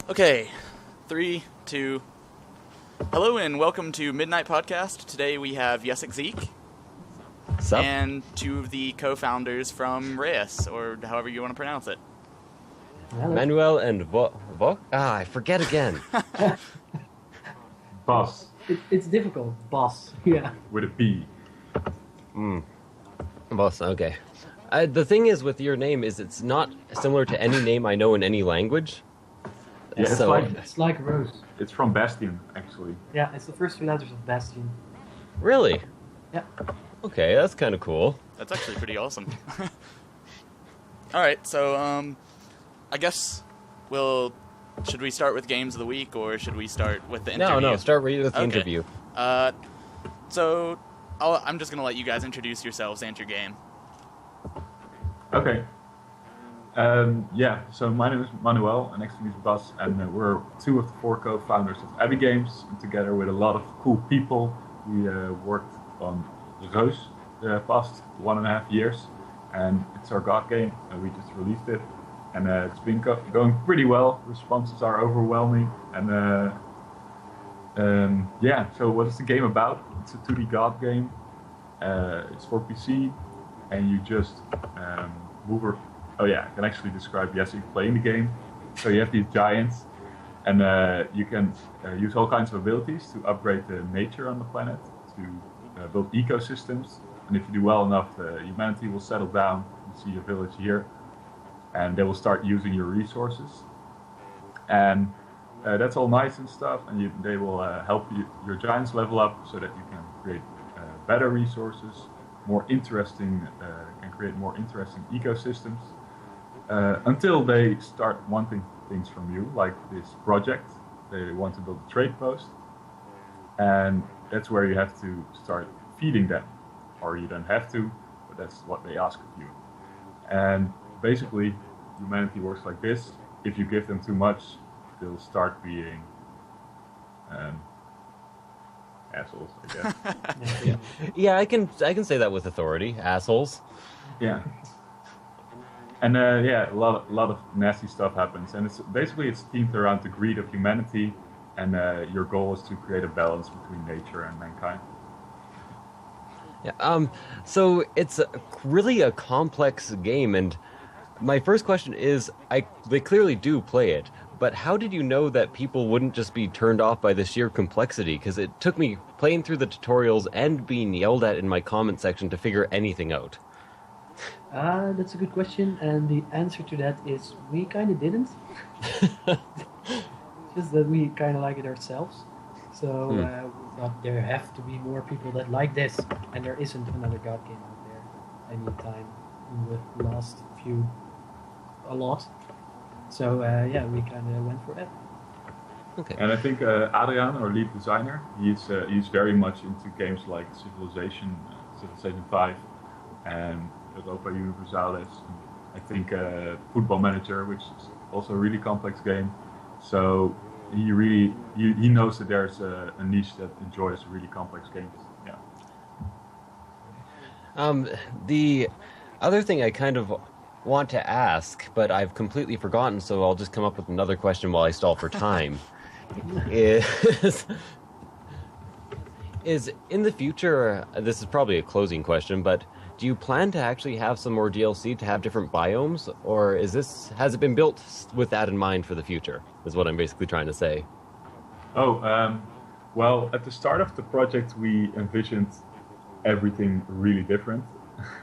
Okay, 3, 2. Hello and welcome to Midnight Podcast. Today we have Yessik Ziiq Sup? and two of the co-founders from Reus, or however you want to pronounce it. Hello. Manuel and Bas? I forget again. Bas, It's difficult. Bas. Yeah. with a B. Bas, okay. The thing is with your name is it's not similar to any name I know in any language. Yeah, it's So- like It's like Reus. it's from Bastion, actually. Yeah, it's the first 3 letters of Bastion. Really? Yeah. Okay, that's kind of cool. That's actually pretty awesome. Alright, so, I guess should we start with games of the week, or should we start with the interview? No, start with the Okay. interview. So, I'm just going to let you guys introduce yourselves and your game. Okay. So my name is Manuel, and next to me is Bas, and we're two of the 4 co-founders of Abbey Games. And together with a lot of cool people, we worked on Reus the past 1.5 years, and it's our god game, and we just released it. And it's been going pretty well. Responses are overwhelming, and so what is the game about? It's a 2D god game. It's for PC, and you just move. I can actually describe Yessik playing the game. So you have these giants, and you can use all kinds of abilities to upgrade the nature on the planet, to build ecosystems. And if you do well enough, humanity will settle down. You see a village here, and they will start using your resources. And that's all nice and stuff, and they will help your giants level up so that you can create better resources, can create more interesting ecosystems. Until they start wanting things from you, like this project. They want to build a trade post, and that's where you have to start feeding them, or you don't have to, but that's what they ask of you. And basically, humanity works like this. If you give them too much, they'll start being assholes, I guess. Yeah, I can say that with authority. Assholes. Yeah. And a lot of nasty stuff happens, and it's themed around the greed of humanity, and your goal is to create a balance between nature and mankind. Yeah. So it's really a complex game, and my first question is, they clearly do play it, but how did you know that people wouldn't just be turned off by the sheer complexity? Because it took me playing through the tutorials and being yelled at in my comment section to figure anything out. That's a good question, and the answer to that is we kind of didn't. Just that we kind of like it ourselves. So we thought there have to be more people that like this, and there isn't another god game out there anytime in the last few, a lot. So we kind of went for that. Okay. And I think Adrian, our lead designer, he's very much into games like Civilization 5, and Europa Universalis. I think Football Manager, which is also a really complex game. So he knows that there's a niche that enjoys really complex games. Yeah. The other thing I kind of want to ask, but I've completely forgotten, so I'll just come up with another question while I stall for time. is in the future, this is probably a closing question, but do you plan to actually have some more DLC to have different biomes, or has it been built with that in mind for the future, is what I'm basically trying to say. Well, at the start of the project, we envisioned everything really different.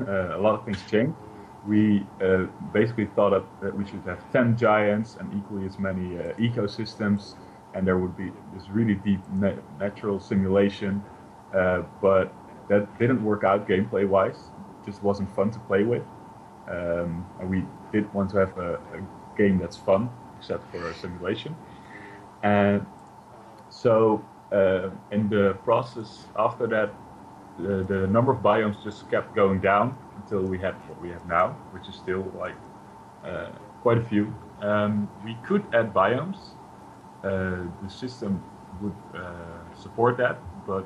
A lot of things changed. We basically thought that we should have 10 giants and equally as many ecosystems, and there would be this really deep natural simulation, but that didn't work out gameplay-wise. Just wasn't fun to play with, and we did want to have a game that's fun, except for a simulation. And so in the process after that, the number of biomes just kept going down until we had what we have now, which is still like quite a few. We could add biomes. The system would support that, but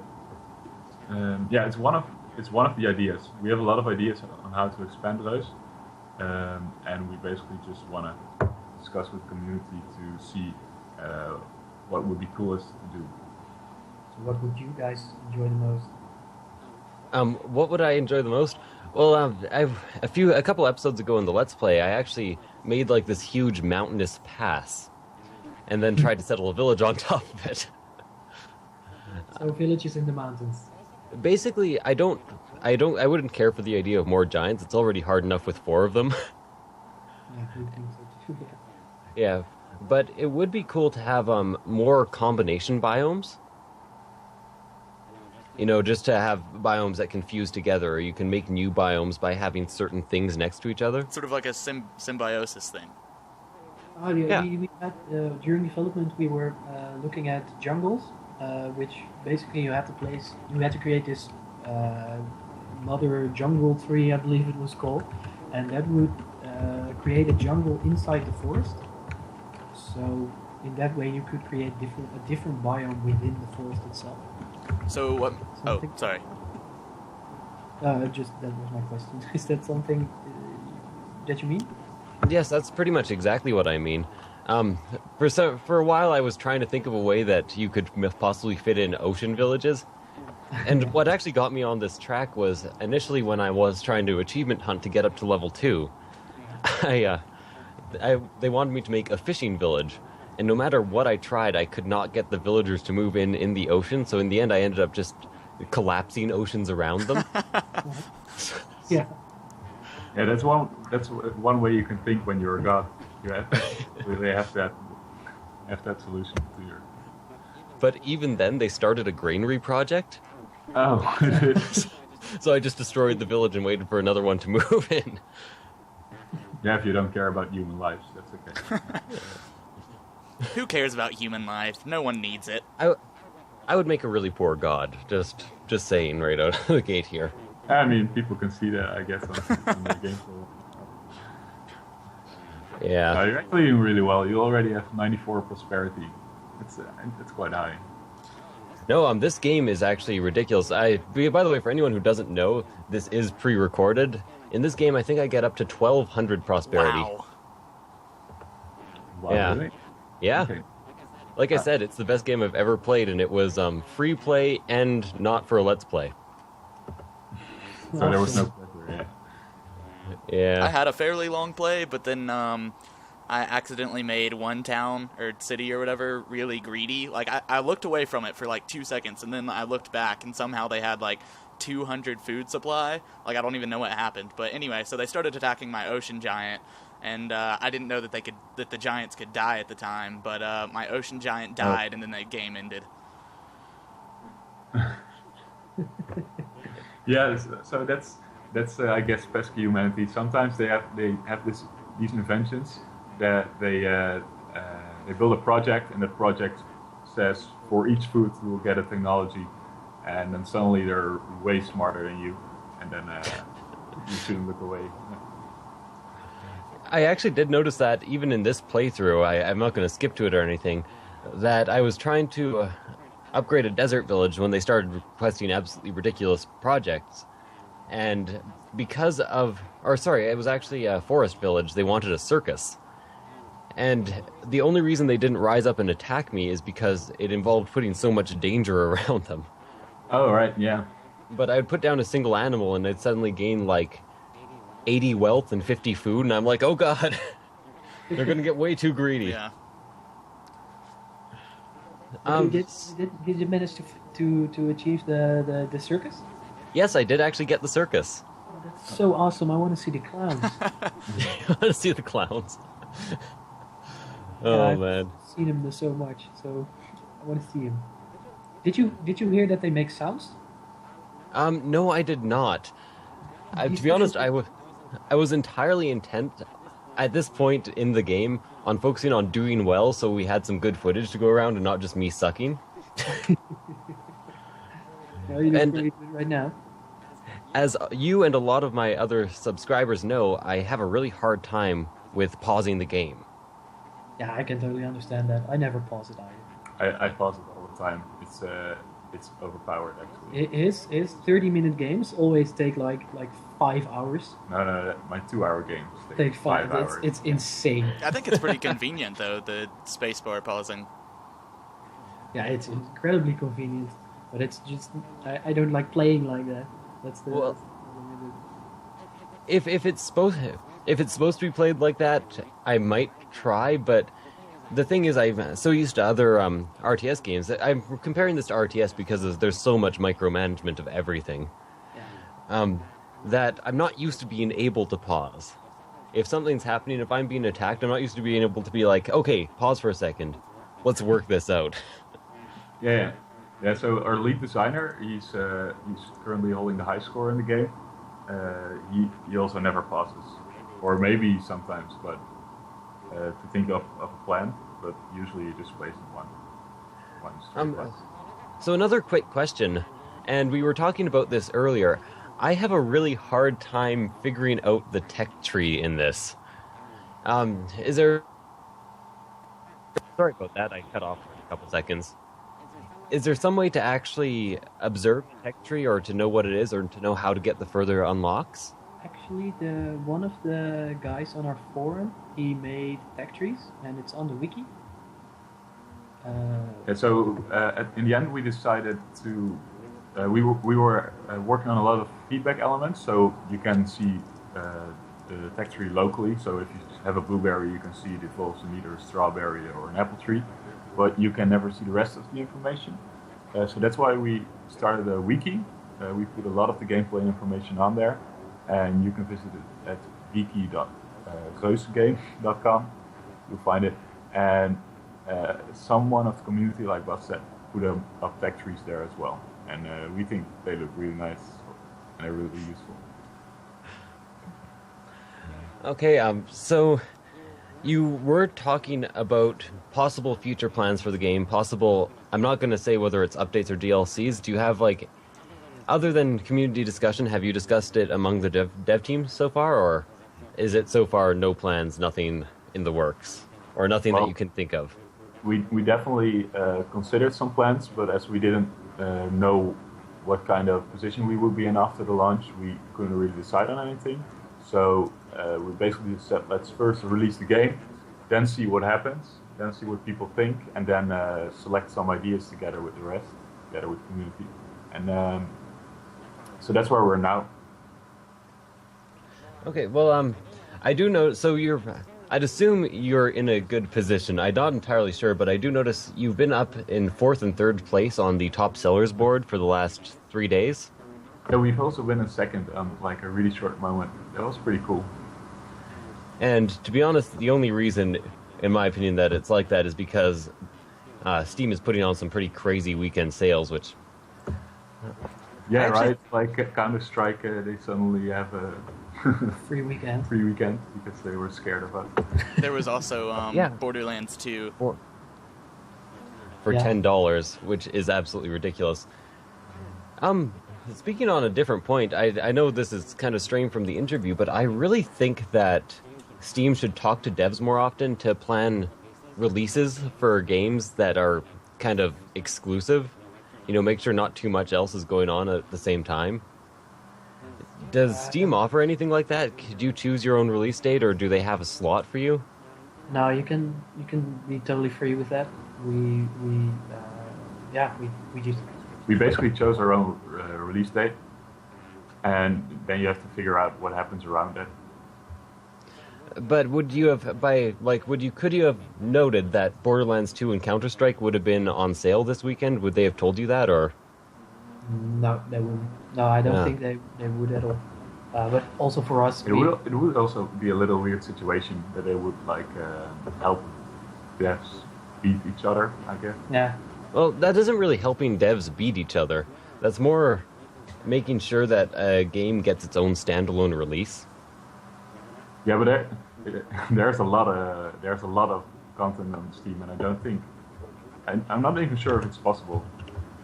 it's one of the ideas. We have a lot of ideas on how to expand those, and we basically just want to discuss with the community to see what would be coolest to do. So what would you guys enjoy the most? What would I enjoy the most? Well, a couple episodes ago in the Let's Play, I actually made like this huge mountainous pass, and then tried to settle a village on top of it. So villages in the mountains. Basically, I wouldn't care for the idea of more giants. It's already hard enough with 4 of them. Yeah, I think so too. Yeah, but it would be cool to have more combination biomes. You know, just to have biomes that can fuse together, or you can make new biomes by having certain things next to each other. Sort of like a symbiosis thing. Oh, Yeah. We had, during development, we were looking at jungles, which basically you had to create this mother jungle tree, I believe it was called, and that would create a jungle inside the forest. So in that way, you could create a different biome within the forest itself. So what? Oh, Something- sorry. Just that was my question. Is that something that you mean? Yes, that's pretty much exactly what I mean. For a while, I was trying to think of a way that you could possibly fit in ocean villages. And what actually got me on this track was initially when I was trying to achievement hunt to get up to level 2, they wanted me to make a fishing village. And no matter what I tried, I could not get the villagers to move in the ocean. So in the end, I ended up just collapsing oceans around them. Yeah. Yeah, that's one way you can think when you're a god. You really have that solution to your. But even then, they started a granary project. Oh, So I just destroyed the village and waited for another one to move in. yeah. If you don't care about human lives, that's okay. Who cares about human life? No one needs it. I would make a really poor god. Just saying right out of the gate here. I mean, people can see that, I guess, on the game. Yeah. You're actually doing really well. You already have 94 prosperity. It's quite high. No, this game is actually ridiculous. By the way, for anyone who doesn't know, this is pre-recorded. In this game, I think I get up to 1,200 prosperity. Wow. Wow, Yeah. really? Yeah. Okay. Like I said, it's the best game I've ever played, and it was free play and not for a Let's Play. So there was no pressure, yeah. I Yeah. had a fairly long play, but then I accidentally made one town or city or whatever really greedy. Like I looked away from it for like 2 seconds, and then I looked back, and somehow they had like 200 food supply. Like I don't even know what happened. But anyway, so they started attacking my ocean giant, and I didn't know that the giants could die at the time. But my ocean giant died, and then the game ended. Yeah, so that's I guess pesky humanity. Sometimes they have these inventions that they build a project, and the project says for each food we will get a technology, and then suddenly they're way smarter than you, and then you shouldn't look away. I actually did notice that even in this playthrough, I'm not going to skip to it or anything, that I was trying to upgrade a desert village when they started requesting absolutely ridiculous projects. And because of... it was actually a forest village. They wanted a circus. And the only reason they didn't rise up and attack me is because it involved putting so much danger around them. Oh, right, yeah. But I'd put down a single animal and I'd suddenly gain like 80 wealth and 50 food, and I'm like, oh god, they're gonna get way too greedy. Yeah. Did you manage to achieve the circus? Yes, I did actually get the circus. Oh, that's so awesome! I want to see the clowns. I want to see the clowns. Oh I've man. seen them so much, so I want to see them. Did you hear that they make sounds? No, I did not. To be honest, I was entirely intent at this point in the game on focusing on doing well, so we had some good footage to go around and not just me sucking. No, you're And- doing it right now. As you and a lot of my other subscribers know, I have a really hard time with pausing the game. Yeah, I can totally understand that. I never pause it either. I pause it all the time. It's overpowered actually. His 30-minute games always take like 5 hours. No, my 2-hour games Take 5 hours. It's insane. I think it's pretty convenient though, the spacebar pausing. Yeah, it's incredibly convenient, but it's just I don't like playing like that. That's the. Well, That's the if it's supposed to be played like that, I might try. But the thing is, I'm so used to other RTS games that I'm comparing this to RTS because there's so much micromanagement of everything. yeah. That I'm not used to being able to pause. If something's happening, if I'm being attacked, I'm not used to being able to be like, okay, pause for a second, let's work this out. Yeah. So our lead designer, he's currently holding the high score in the game. He also never pauses, or maybe sometimes, but to think of a plan. But usually he just plays in one straight plan. So another quick question, and we were talking about this earlier. I have a really hard time figuring out the tech tree in this. Is there... Sorry about that, I cut off for a couple seconds. Is there some way to actually observe the tech tree, or to know what it is, or to know how to get the further unlocks? Actually, one of the guys on our forum, he made tech trees, and it's on the wiki. In the end, we decided to. We were working on a lot of feedback elements, so you can see the tech tree locally. So if you have a blueberry, you can see it evolves in either a strawberry or an apple tree, but you can never see the rest of the information. So that's why we started a wiki. We put a lot of the gameplay information on there, and you can visit it at wiki.reusgame.com. You'll find it, and someone of the community, like Bas said, put up tech trees there as well. And we think they look really nice and they're really useful. Okay, so you were talking about possible future plans for the game, I'm not going to say whether it's updates or DLCs. Do you have, like, other than community discussion, have you discussed it among the dev team so far, or is it so far no plans, nothing in the works, or nothing that you can think of? We definitely considered some plans, but as we didn't know what kind of position we would be in after the launch, we couldn't really decide on anything. So we basically said, let's first release the game, then see what happens, then see what people think, and then select some ideas together with the rest, together with the community. And so that's where we're now. Okay, well, I do know, so I'd assume you're in a good position. I'm not entirely sure, but I do notice you've been up in 4th and 3rd place on the top sellers board for the last 3 days. Yeah, we've also been in 2nd on like a really short moment. That was pretty cool. And to be honest, the only reason, in my opinion, that it's like that is because Steam is putting on some pretty crazy weekend sales, which... Yeah, right. Like Counter-Strike, they suddenly have a free weekend because they were scared of us. There was also Borderlands 2 for $10, which is absolutely ridiculous. Speaking on a different point, I know this is kind of straying from the interview, but I really think that Steam should talk to devs more often to plan releases for games that are kind of exclusive. You know, make sure not too much else is going on at the same time. Does Steam offer anything like that? Could you choose your own release date, or do they have a slot for you? No, you can be totally free with that. We just. We basically chose our own release date, and then you have to figure out what happens around it. But could you have noted that Borderlands 2 and Counter-Strike would have been on sale this weekend? Would they have told you that, or? No, they wouldn't. No, I don't think they would at all. But also for us, it would also be a little weird situation that they would help devs beat each other, I guess. Yeah. Well, that isn't really helping devs beat each other. That's more making sure that a game gets its own standalone release. Yeah, but there's a lot of content on Steam, and I don't think I'm not even sure if it's possible.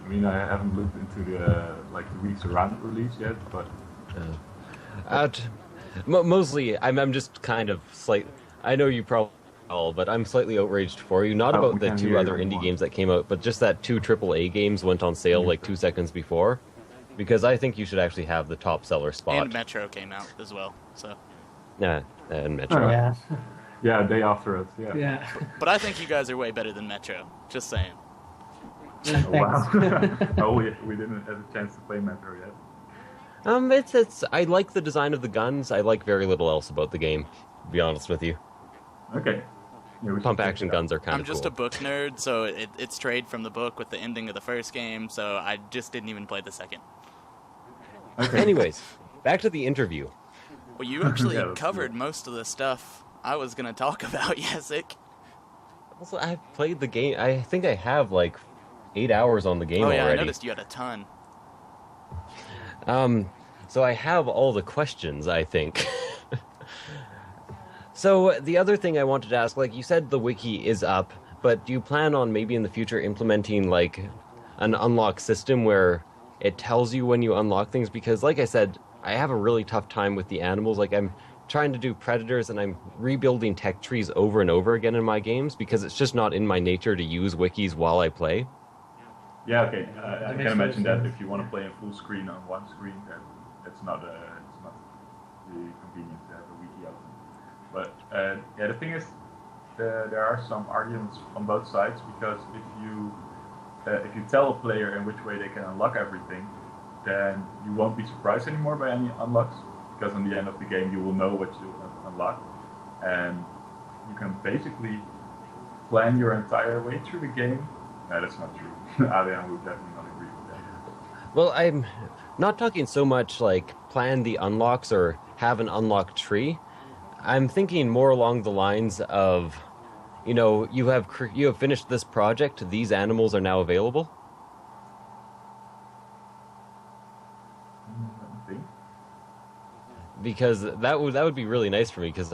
I mean, I haven't looked into the weeks around release yet, but mostly I'm just kind of I know you probably all, but I'm slightly outraged for you. Not about the 2 other indie games that came out, but just that 2 AAA games went on sale 2 seconds before, because I think you should actually have the top seller spot. And Metro came out as well, so. Yeah, and Metro. Oh, yeah. Yeah, day after it. Yeah. Yeah. But I think you guys are way better than Metro. Just saying. Thanks. Wow. Oh, we didn't have a chance to play Mentor yet. It's. I like the design of the guns. I like very little else about the game, to be honest with you. Okay. Yeah, we should Pump check action it out. guns are kind I'm of just cool. a book nerd, so it's strayed from the book with the ending of the first game, so I just didn't even play the second. Okay. Anyways, back to the interview. Well, you actually Yeah, that's covered cool. most of the stuff I was going to talk about, Yessik. Also, I've played the game. I think I have like 8 hours on the game Oh, yeah, already. I noticed you had a ton. So I have all the questions, I think. So the other thing I wanted to ask, like you said, the wiki is up, but do you plan on maybe in the future implementing like an unlock system where it tells you when you unlock things? Because like I said, I have a really tough time with the animals. Like I'm trying to do predators and I'm rebuilding tech trees over and over again in my games because it's just not in my nature to use wikis while I play. Yeah, okay. I That can makes imagine sense. that if you want to play in full screen on one screen, then it's not really convenient to have a wiki open. But yeah, the thing is, there are some arguments on both sides because if you tell a player in which way they can unlock everything, then you won't be surprised anymore by any unlocks because in the end of the game you will know what you unlock, and you can basically plan your entire way through the game. No, that's not true. Adrian would definitely not agree with that. Well, I'm not talking so much like plan the unlocks or have an unlock tree. I'm thinking more along the lines of, you have finished this project. These animals are now available. Let me think. Because that would be really nice for me. Because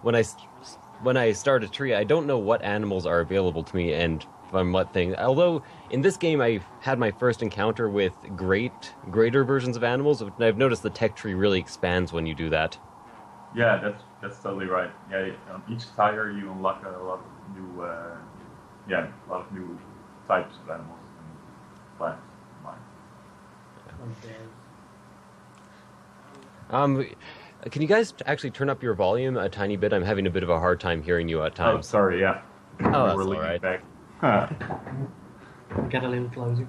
when I start a tree, I don't know what animals are available to me and from what thing. Although in this game, I had my first encounter with greater versions of animals, and I've noticed the tech tree really expands when you do that. Yeah, that's totally right. Yeah, on each tire you unlock a lot of new types of animals and plants. Can you guys actually turn up your volume a tiny bit? I'm having a bit of a hard time hearing you at Oh, times. sorry. Yeah. Oh, that's We're all leaning right. back. Get a little closer.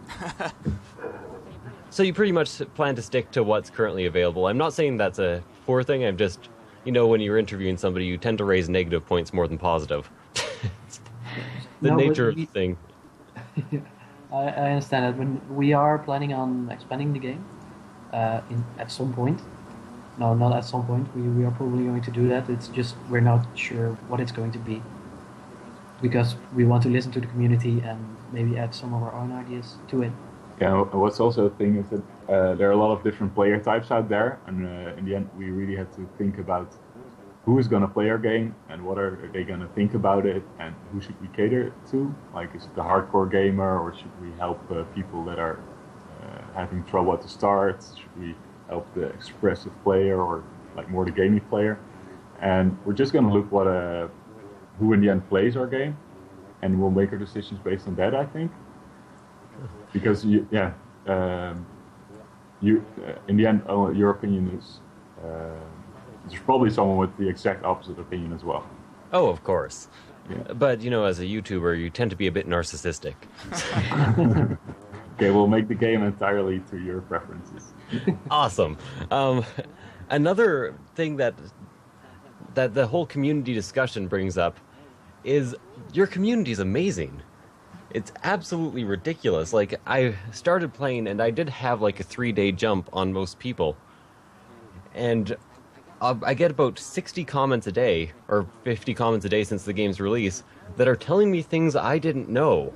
So you pretty much plan to stick to what's currently available. I'm not saying that's a poor thing. I'm just, when you're interviewing somebody, you tend to raise negative points more than positive. It's the No, but nature of the thing. I understand that. When we are planning on expanding the game at some point. No, not at some point. We are probably going to do that. It's just we're not sure what it's going to be. Because we want to listen to the community and maybe add some of our own ideas to it. Yeah, what's also a thing is that there are a lot of different player types out there, and in the end, we really had to think about who is going to play our game and what are they going to think about it, and who should we cater to? Like, is it the hardcore gamer, or should we help people that are having trouble at the start? Should we help the expressive player, or like more the gaming player? And we're just going to look who in the end plays our game, and we'll make our decisions based on that, I think. Because in the end, your opinion is there's probably someone with the exact opposite opinion as well. Oh, of course. Yeah. But, as a YouTuber, you tend to be a bit narcissistic. Okay, we'll make the game entirely to your preferences. Awesome. Another thing that the whole community discussion brings up is your community is amazing. It's absolutely ridiculous. Like, I started playing and I did have like a 3-day jump on most people. And I get about 60 comments a day, or 50 comments a day since the game's release, that are telling me things I didn't know.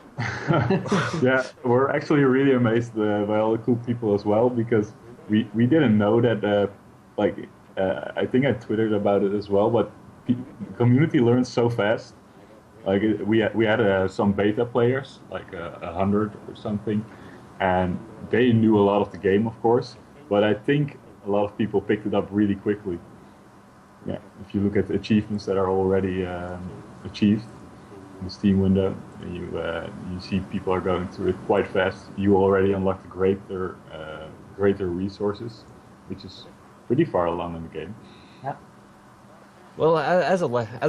Yeah, we're actually really amazed by all the cool people as well, because we didn't know that, I think I twittered about it as well, but the community learns so fast. Like, we had some beta players, like 100 or something, and they knew a lot of the game, of course, but I think a lot of people picked it up really quickly. Yeah, if you look at the achievements that are already achieved in the Steam window, you see people are going through it quite fast. You already unlocked greater resources, which is pretty far along in the game. Yeah. Well, as a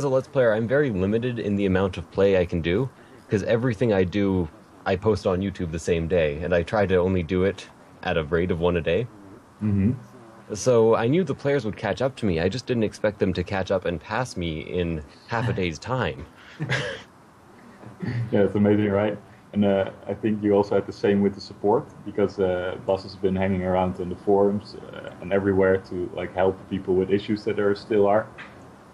Let's Player, I'm very limited in the amount of play I can do, because everything I do, I post on YouTube the same day, and I try to only do it at a rate of 1 a day. Mm-hmm. So I knew the players would catch up to me. I just didn't expect them to catch up and pass me in half a day's time. Yeah, it's amazing, right? And I think you also had the same with the support, because Bas has been hanging around on the forums and everywhere to like help people with issues that there still are.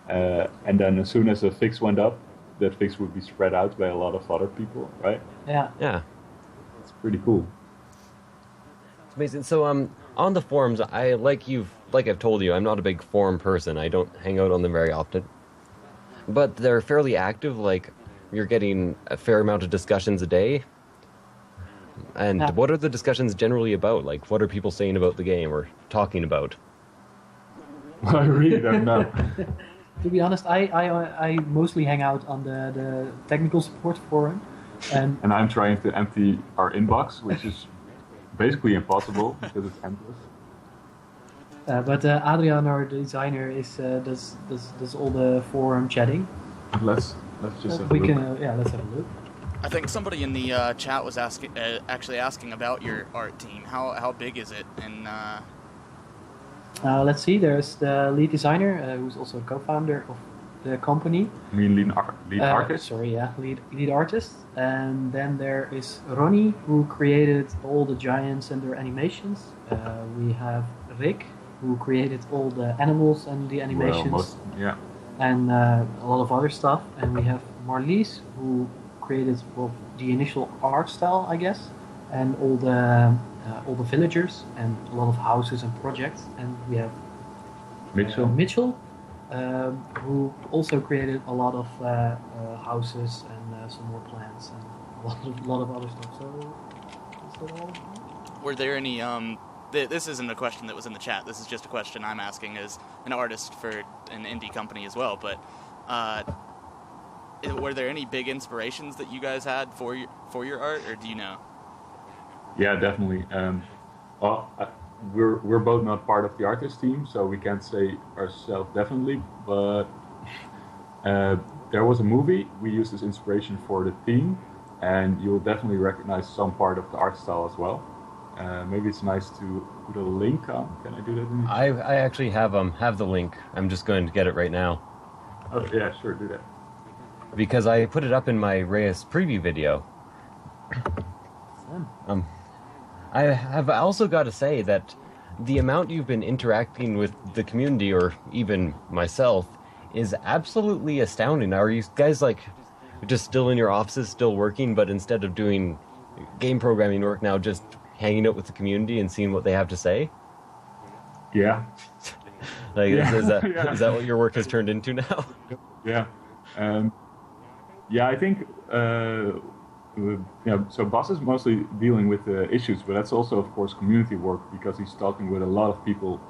And then as soon as a fix went up, that fix would be spread out by a lot of other people, right? Yeah. Yeah. It's pretty cool. It's amazing. So on the forums, like I've told you, I'm not a big forum person. I don't hang out on them very often. But they're fairly active, like you're getting a fair amount of discussions a day. And what are the discussions generally about? Like, what are people saying about the game or talking about? I really don't know. To be honest, I mostly hang out on the technical support forum. And I'm trying to empty our inbox, which is basically impossible because it's endless. But Adrian, our designer, does all the forum chatting. Let's just have a look. Let's have a look. I think somebody in the chat was actually asking about your art team. How big is it? And Let's see. There's the lead designer, who's also a co-founder of the company. I mean lead artist? Sorry, yeah, lead artist. And then there is Ronnie, who created all the giants and their animations. We have Rick, who created all the animals and the animations. Yeah. And a lot of other stuff. And we have Marlies, who created the initial art style, I guess, and all the villagers and a lot of houses and projects. And we have Mitchell, who also created a lot of houses and some more plants and a lot of other stuff. So, is that all? were there any this isn't a question that was in the chat. This is just a question I'm asking as an artist for an indie company as well. But were there any big inspirations that you guys had for your art, or do you know? Yeah, definitely. We're both not part of the artist team, so we can't say ourselves definitely. But there was a movie we used as inspiration for the theme, and you'll definitely recognize some part of the art style as well. Maybe it's nice to put a link on. Can I do that? In the chat? I actually have the link. I'm just going to get it right now. Oh yeah, sure, do that. Because I put it up in my Reus preview video. I have also got to say that the amount you've been interacting with the community, or even myself, is absolutely astounding. Are you guys like just still in your offices, still working, but instead of doing game programming work now, just hanging out with the community and seeing what they have to say? Yeah. Is that what your work has turned into now? Yeah. I think so Bas is mostly dealing with the issues, but that's also, of course, community work, because he's talking with a lot of people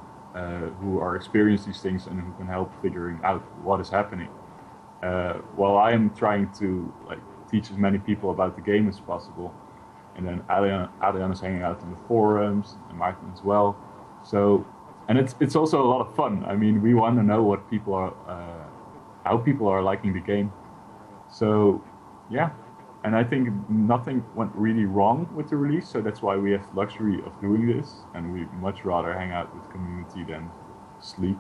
who are experiencing these things and who can help figuring out what is happening. While I am trying to teach as many people about the game as possible, and then Adrian is hanging out in the forums, and Martin as well. So, and it's also a lot of fun. I mean, we want to know what people are, how people are liking the game. So, yeah. And I think nothing went really wrong with the release, so that's why we have the luxury of doing this, and we much rather hang out with community than sleep.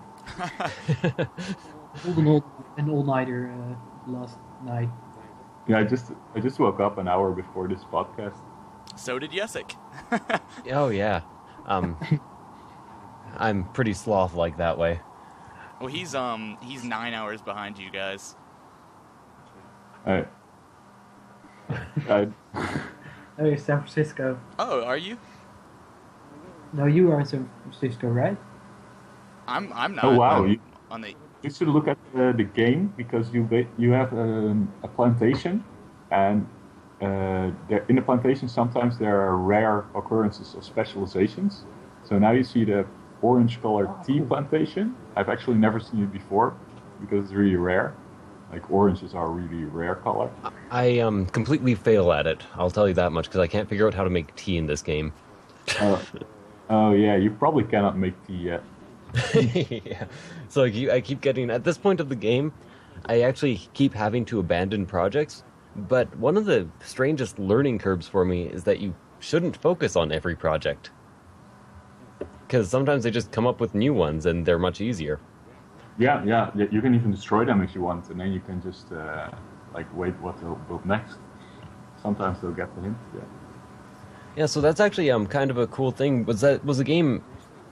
An all-nighter last night. Yeah, I just woke up an hour before this podcast. So did Yessik. Oh yeah, I'm pretty sloth-like that way. Well, he's 9 hours behind you guys. Oh, you're San Francisco. Oh, are you? No, you are in San Francisco, right? I'm not. oh wow! You should look at the game, because you have a plantation, and in the plantation sometimes there are rare occurrences of specializations. So now you see the orange colored tea plantation. I've actually never seen it before, because it's really rare. Like, oranges are a really rare color. I completely fail at it, I'll tell you that much, because I can't figure out how to make tea in this game. Oh yeah, you probably cannot make tea yet. Yeah. So I keep getting, at this point of the game, I actually keep having to abandon projects But one of the strangest learning curves for me is that you shouldn't focus on every project. Because sometimes they just come up with new ones and they're much easier. Yeah. You can even destroy them if you want, and then you can just wait what they'll build next. Sometimes they'll get the hint. Yeah. Yeah, so that's actually kind of a cool thing. Was the game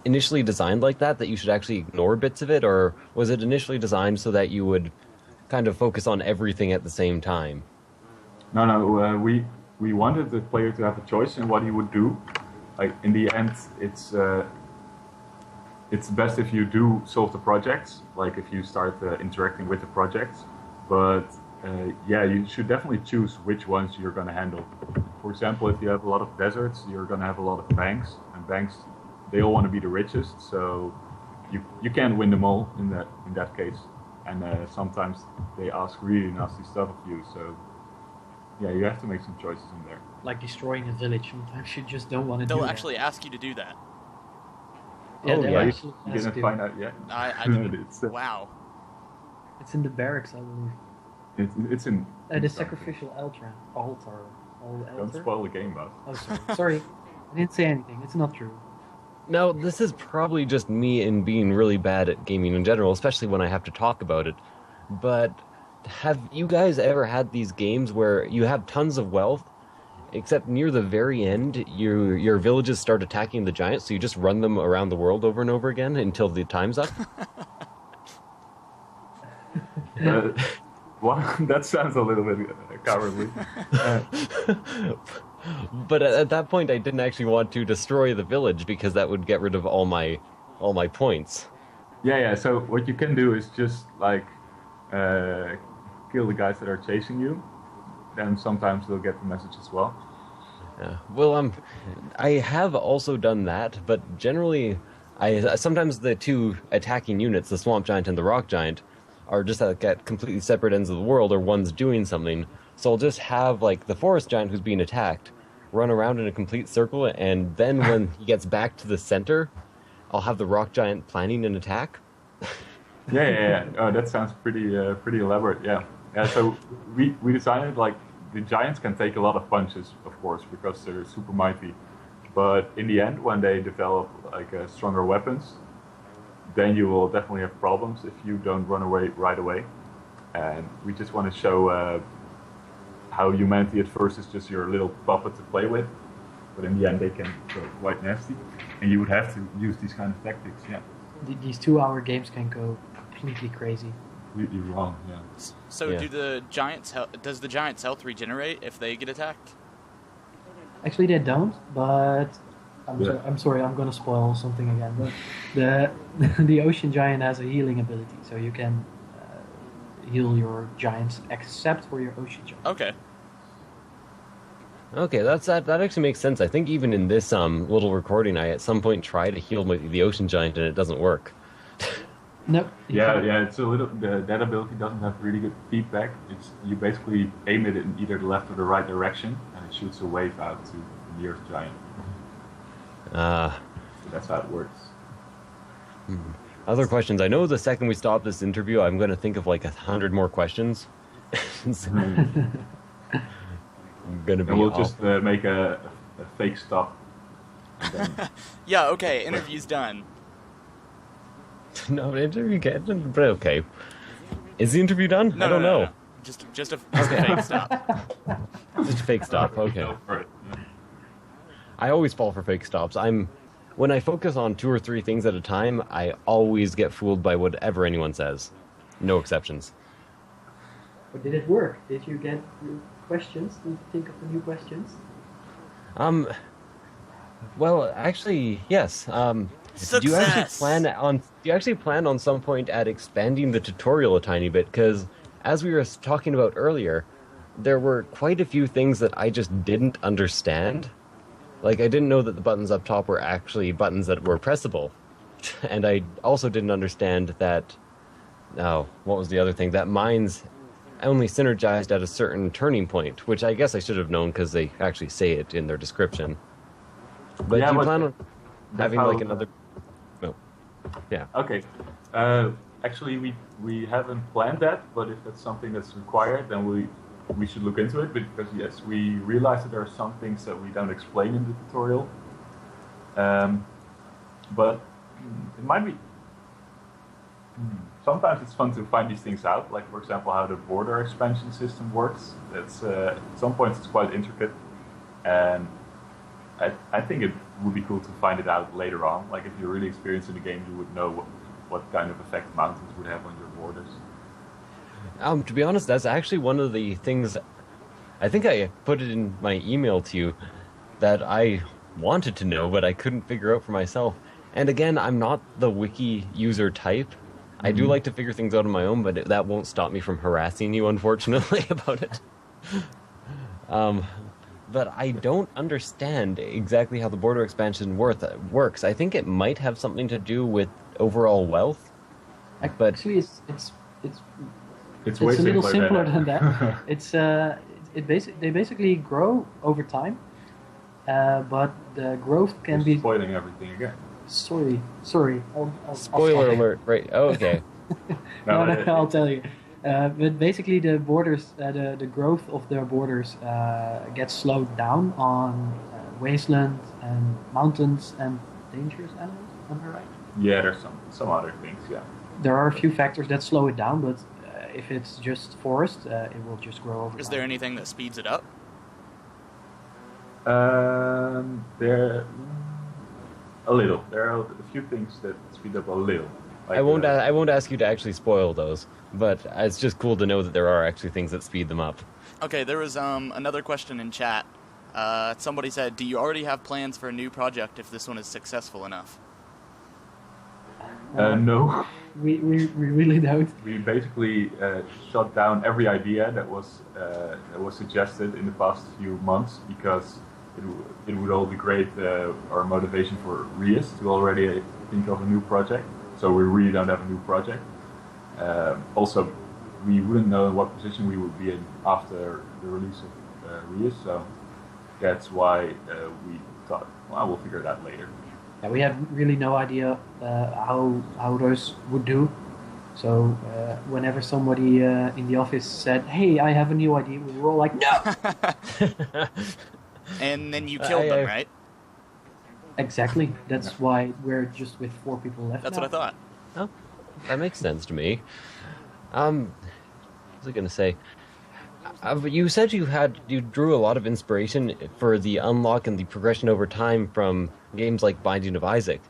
initially designed like that you should actually ignore bits of it, or was it initially designed so that you would kind of focus on everything at the same time? No. We wanted the player to have a choice in what he would do. Like in the end, it's best if you do solve the projects. Like if you start interacting with the projects, but you should definitely choose which ones you're going to handle. For example, if you have a lot of deserts, you're going to have a lot of banks, and banks, they all want to be the richest, so you can't win them all in that case. And sometimes they ask really nasty stuff of you, so yeah, you have to make some choices in there. Like destroying a village, sometimes you just don't want to do They'll that. actually ask you to do that. Yeah, Oh, they'll yeah. actually You ask didn't you. find out yet? I didn't. It's, Wow. It's in the barracks, I believe. it's in. The sacrificial altar. Don't spoil the game, Bas. Oh, sorry. Sorry. I didn't say anything. It's not true. Now, this is probably just me in being really bad at gaming in general, especially when I have to talk about it. But have you guys ever had these games where you have tons of wealth, except near the very end, your villages start attacking the giants, so you just run them around the world over and over again until the time's up? That sounds a little bit cowardly. But at that point, I didn't actually want to destroy the village because that would get rid of all my points. Yeah. So what you can do is just kill the guys that are chasing you. Then sometimes they'll get the message as well. Yeah. Well, I have also done that, but generally, sometimes the two attacking units, the swamp giant and the rock giant, are just at completely separate ends of the world, or one's doing something. So I'll just have the forest giant who's being attacked run around in a complete circle, and then when he gets back to the center, I'll have the rock giant planning an attack. Yeah. Oh, that sounds pretty elaborate. Yeah. So we decided the giants can take a lot of punches, of course, because they're super mighty. But in the end, when they develop stronger weapons, then you will definitely have problems if you don't run away right away. And we just want to show how humanity at first is just your little puppet to play with, but in the end they can go quite nasty, and you would have to use these kind of tactics. Yeah. These 2-hour games can go completely crazy. Completely wrong. Yeah. So Yeah. does the giant's health regenerate if they get attacked? Actually, they don't, but Yeah. I'm sorry, I'm gonna spoil something again. But the ocean giant has a healing ability, so you can heal your giants except for your ocean giant. Okay. Okay, that actually makes sense. I think even in this little recording, I at some point try to heal the ocean giant and it doesn't work. Nope. Yeah. It's a little. That ability doesn't have really good feedback. You basically aim it in either the left or the right direction, and it shoots a wave out to the nearest giant. So that's how it works. Other questions? I know the second we stop this interview, I'm going to think of 100 more questions. I'm going to be. And we'll just make a fake stop. And then, Yeah. Okay. Interview's done. No, interview can't. But okay. Is the interview done? No, I don't know. No. Just a fake stop. Just a fake stop. Okay. go for it. I always fall for fake stops. When I focus on 2 or 3 things at a time, I always get fooled by whatever anyone says. No exceptions. But did it work? Did you get new questions? Did you think of the new questions? Well, actually, yes. Do you actually plan on some point at expanding the tutorial a tiny bit? Because as we were talking about earlier, there were quite a few things that I just didn't understand. I didn't know that the buttons up top were actually buttons that were pressable. And I also didn't understand that... what was the other thing? That mines only synergized at a certain turning point, which I guess I should have known because they actually say it in their description. But do you plan on having another... No. Yeah. Okay. Actually, we haven't planned that, but if that's something that's required, then we we should look into it because yes, we realize that there are some things that we don't explain in the tutorial. But it might be. Sometimes it's fun to find these things out, like for example how the border expansion system works. It's at some points it's quite intricate, and I think it would be cool to find it out later on. Like if you're really experienced in the game, you would know what kind of effect mountains would have on your borders. To be honest, that's actually one of the things. I think I put it in my email to you that I wanted to know, but I couldn't figure out for myself. And again, I'm not the wiki user type. I do like to figure things out on my own, but that won't stop me from harassing you, unfortunately, about it. But I don't understand exactly how the border expansion works. I think it might have something to do with overall wealth. But actually, it's way a little simpler than that. They basically grow over time, but the growth can You're be spoiling everything again. Sorry. I'll spoiler stop it. alert! Right? Oh, okay. No, I'll tell you. But basically, the borders, the growth of their borders gets slowed down on wasteland and mountains and dangerous animals. Am I right? Yeah, there's some other things. Yeah. There are a few factors that slow it down, but if it's just forest, it will just grow over Is time. there anything that speeds it up? There a little. There are a few things that speed up a little. Like, I won't ask you to actually spoil those, but it's just cool to know that there are actually things that speed them up. Okay, there was another question in chat. Somebody said, "Do you already have plans for a new project if this one is successful enough?" No. We really don't. We basically shut down every idea that was suggested in the past few months because it would all degrade our motivation for Reus to already think of a new project. So we really don't have a new project. Also, we wouldn't know in what position we would be in after the release of Reus. So that's why we thought, well, we'll figure it out later. Yeah, we had really no idea how those would do. So whenever somebody in the office said, "Hey, I have a new idea," we were all like, "No!" And then you killed them, right? Exactly. That's why we're just with 4 people left. That's now. what I thought. Oh, that makes sense to me. What was I going to say? You said you drew a lot of inspiration for the unlock and the progression over time from games like Binding of Isaac.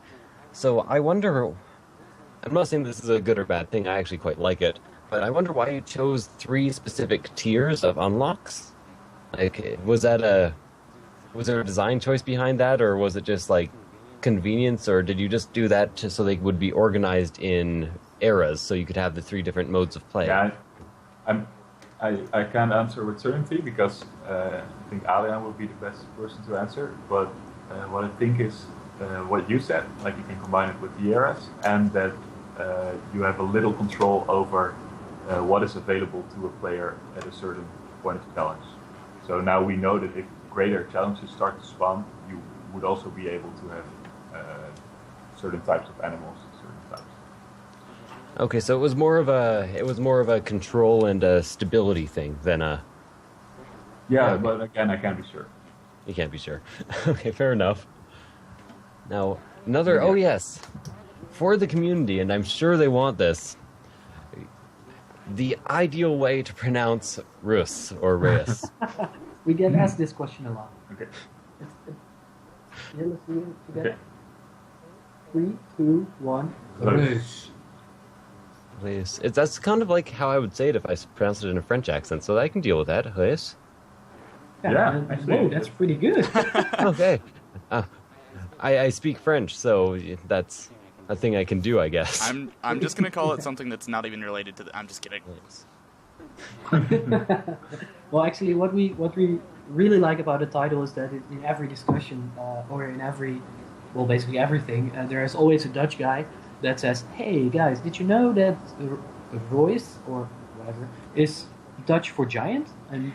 So I wonder, I'm not saying this is a good or bad thing, I actually quite like it, but I wonder why you chose 3 specific tiers of unlocks? Like, was there a design choice behind that, or was it just like convenience, or did you just do that so they would be organized in eras so you could have the 3 different modes of play? Yeah, I can't answer with certainty because I think Adrian would be the best person to answer. But what I think is what you said, like you can combine it with the eras, and that you have a little control over what is available to a player at a certain point of challenge. So now we know that if greater challenges start to spawn, you would also be able to have certain types of animals, certain types. Okay, so it was more of a control and a stability thing than a. Yeah, but again, I can't be sure. You can't be sure. Okay, fair enough. Now, another. Oh yes, for the community, and I'm sure they want this. The ideal way to pronounce Reus or Reus. We get asked this question a lot. Okay. Yeah, let's do it together. Okay. 3, 2, 1. Reus. Reus. That's kind of like how I would say it if I pronounced it in a French accent, so I can deal with that. Reus. Yeah, and, actually. whoa, that's pretty good. Okay. I speak French, so that's a thing I can do, I guess. I'm just gonna call it something that's not even related to I'm just kidding. Well, actually, what we really like about the title is that in every discussion or in basically everything, there is always a Dutch guy that says, "Hey guys, did you know that Reus or whatever is Dutch for giant?" And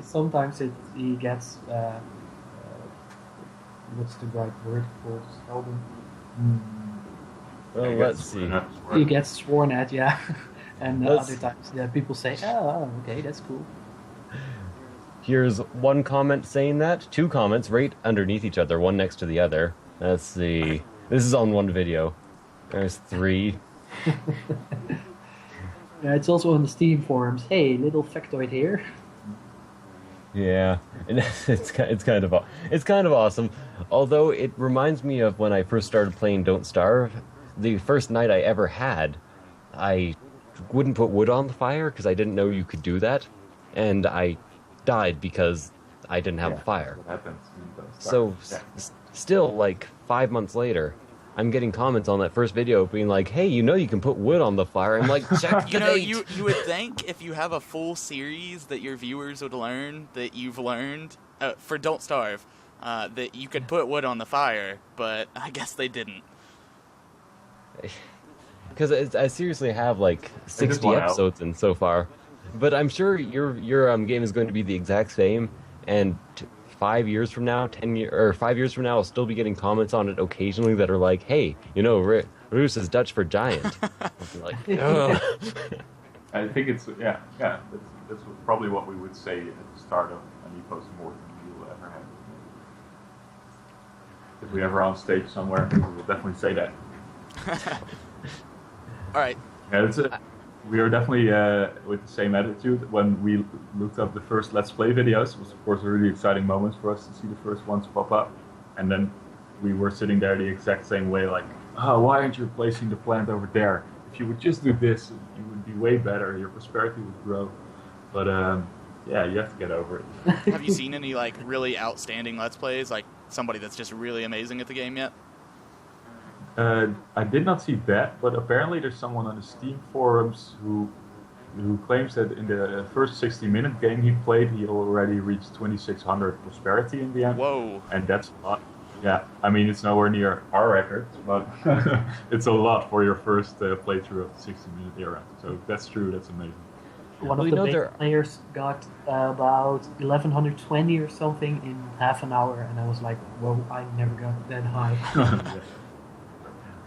sometimes he gets what's the right word for album? Well, let's see. He gets sworn at, yeah. And Let's- other times people say, "Oh, okay, that's cool." Here's one comment saying that. Two comments right underneath each other, one next to the other. Let's see. This is on one video. There's three. Yeah, it's also on the Steam forums. Hey, little factoid here. Yeah, and it's kind of awesome. Although it reminds me of when I first started playing Don't Starve. The first night I ever had, I wouldn't put wood on the fire because I didn't know you could do that, and I died because I didn't have a fire. What happens when you don't So start. still, like 5 months later, I'm getting comments on that first video being like, "Hey, you know you can put wood on the fire." I'm like, check the You know, date. you would think if you have a full series that your viewers would learn that you've learned for Don't Starve, that you could put wood on the fire, but I guess they didn't. Because I seriously have like 60 one out. episodes in so far, but I'm sure your game is going to be the exact same. And 5 years from now, 5 years from now, I'll still be getting comments on it occasionally that are like, "Hey, you know, Reus is Dutch for giant." I'll be like, "Ugh." I think it's that's probably what we would say at the start of any post-mortem we will ever have. If we ever on stage somewhere, we will definitely say that. All right. Yeah, we are definitely with the same attitude. When we looked up the first Let's Play videos, it was of course a really exciting moment for us to see the first ones pop up. And then we were sitting there the exact same way, like, "Oh, why aren't you placing the plant over there? If you would just do this, you would be way better. Your prosperity would grow." But yeah, you have to get over it. Have you seen any like really outstanding Let's Plays, like somebody that's just really amazing at the game yet? I did not see that, but apparently there's someone on the Steam forums who claims that in the first 60-minute game he played, he already reached 2600 prosperity in the end. Whoa. And that's a lot. Yeah, I mean, it's nowhere near our record, but it's a lot for your first playthrough of the 60-minute era. So if that's true, that's amazing. One Well, of you the know big players got about 1120 or something in half an hour, and I was like, "Whoa, I never got that high." Yeah.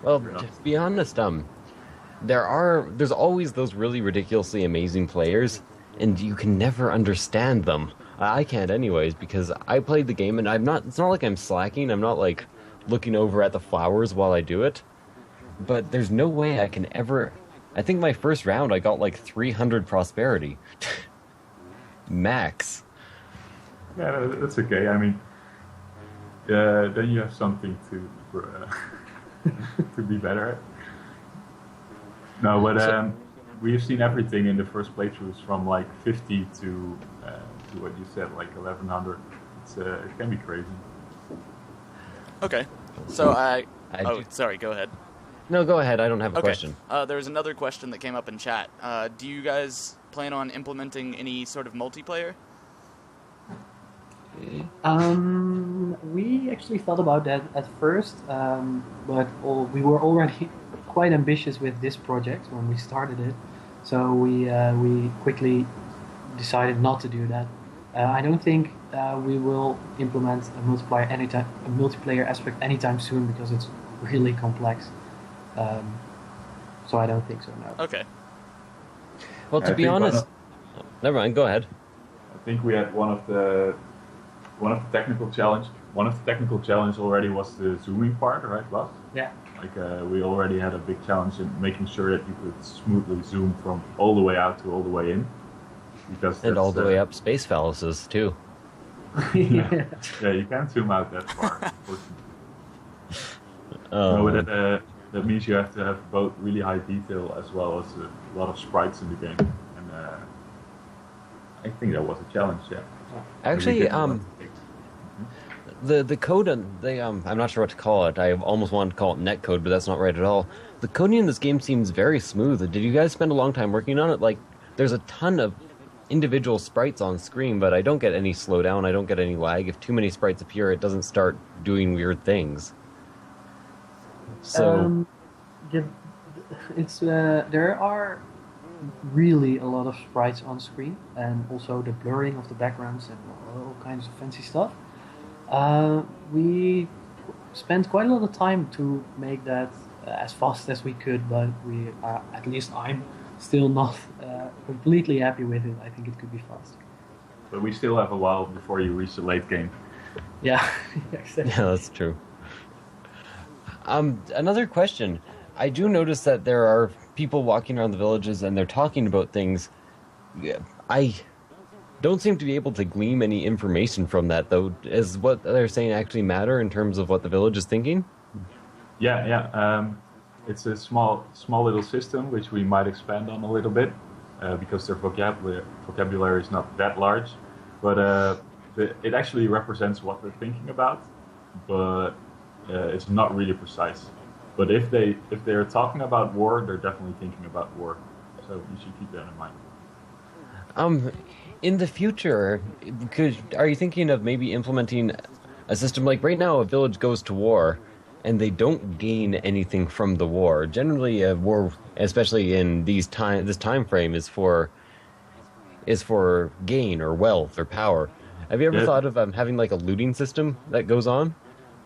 Well, to be honest, there's always those really ridiculously amazing players, and you can never understand them. I can't anyways, because I played the game and it's not like I'm slacking, I'm not like looking over at the flowers while I do it, but there's no way I can ever. I think my first round I got like 300 prosperity. Max. Yeah, that's okay. I mean, then you have something to to be better at. No, but we've seen everything in the first playthroughs from like 50 to what you said, like 1100. It can be crazy. Okay. So do- sorry. Go ahead. No, go ahead. I don't have a Okay. question. There was another question that came up in chat. Do you guys plan on implementing any sort of multiplayer? We actually thought about that at first, but we were already quite ambitious with this project when we started it, so we quickly decided not to do that. I don't think we will implement a multiplayer aspect anytime soon because it's really complex. So I don't think so. No. Okay. Well, to I be think honest, never mind. Go ahead. I think we had one of the technical challenge. One of the technical challenge already was the zooming part, right, Bas? Yeah. Like we already had a big challenge in making sure that you could smoothly zoom from all the way out to all the way in, because And all that's, the way up space palaces too. Yeah. Yeah, you can't zoom out that far, unfortunately. Oh, No, but that means you have to have both really high detail as well as a lot of sprites in the game, and I think that was a challenge. Yeah. actually, We didn't want to take- the code and I'm not sure what to call it. I almost wanted to call it netcode, but that's not right at all. The coding in this game seems very smooth. Did you guys spend a long time working on it? Like, there's a ton of individual sprites on screen, but I don't get any slowdown. I don't get any lag. If too many sprites appear, it doesn't start doing weird things. So, There are really a lot of sprites on screen, and also the blurring of the backgrounds and all kinds of fancy stuff. We spent quite a lot of time to make that as fast as we could, but at least I'm still not completely happy with it. I think it could be faster. but we still have a while before you reach the late game. Yeah, exactly. Yeah, that's true. Another question. I do notice that there are people walking around the villages and they're talking about things. Yeah, I don't seem to be able to glean any information from that, though. Does what they're saying actually matter in terms of what the village is thinking? Yeah. It's a small little system which we might expand on a little bit because their vocabulary is not that large, but it actually represents what they're thinking about, but it's not really precise. But if they're talking about war, they're definitely thinking about war. So you should keep that in mind. In the future, are you thinking of maybe implementing a system like right now? A village goes to war, and they don't gain anything from the war. Generally, a war, especially in this time frame, is for gain or wealth or power. Have you ever thought of having like a looting system that goes on?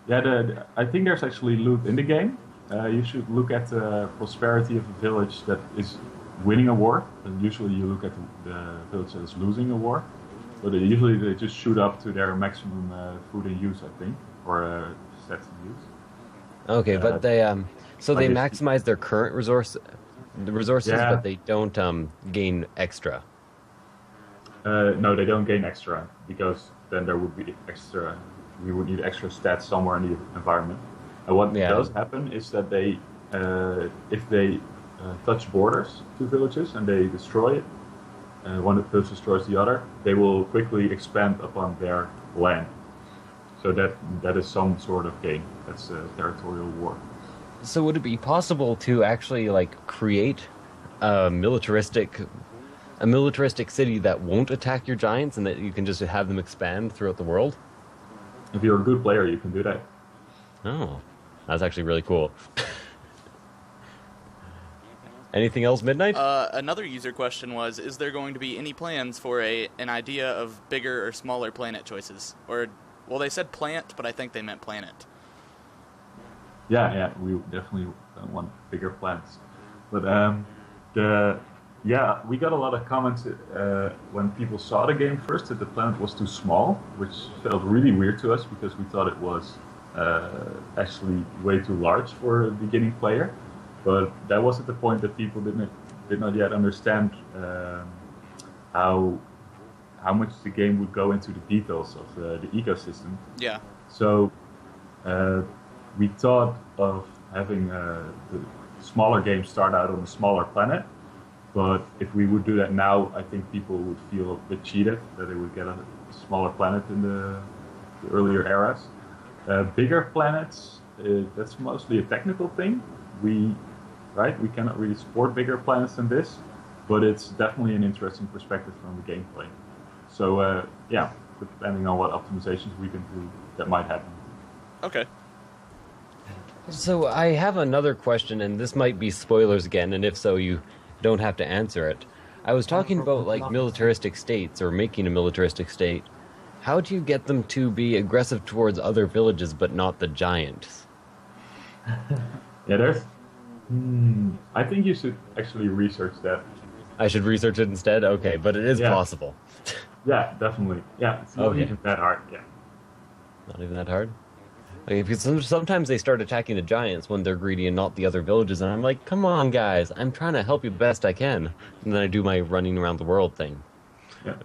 Yeah, I think there's actually loot in the game. You should look at the prosperity of a village that is winning a war, and usually you look at the village that is losing a war. But usually they just shoot up to their maximum food in use, I think, or stats in use. Okay, but they maximize their current resources, Yeah. but they don't gain extra. No, they don't gain extra because then there would be extra. We would need extra stats somewhere in the environment. And what does happen is that they, if they touch borders to villages and they destroy it, one of those destroys the other, they will quickly expand upon their land. So that is some sort of gain. That's a territorial war. So would it be possible to actually like create a militaristic city that won't attack your giants and that you can just have them expand throughout the world? If you're a good player, you can do that. Oh, that's actually really cool. Anything else, Midnight? Another user question was, is there going to be any plans for an idea of bigger or smaller planet choices? Or, well, they said plant, but I think they meant planet. Yeah, we definitely want bigger planets. But we got a lot of comments when people saw the game first that the planet was too small, which felt really weird to us because we thought it was actually way too large for a beginning player. But that was at the point that people did not yet understand how much the game would go into the details of the ecosystem. Yeah. So we thought of having the smaller game start out on a smaller planet. But if we would do that now, I think people would feel a bit cheated that they would get a smaller planet in the earlier eras. Bigger planets, that's mostly a technical thing. We cannot really support bigger planets than this, but it's definitely an interesting perspective from the gameplay. So depending on what optimizations we can do, that might happen. Okay. So I have another question, and this might be spoilers again, and if so, you don't have to answer it. I was talking about like militaristic states or making a militaristic state. How do you get them to be aggressive towards other villages but not the giants? Yeah, I think you should actually research that. I should research it instead? Okay, but it is possible. Yeah, definitely. Yeah, it's not even that hard, yeah. Not even that hard? Okay, because sometimes they start attacking the giants when they're greedy and not the other villages, and I'm like, come on, guys, I'm trying to help you best I can. And then I do my running around the world thing. Yeah.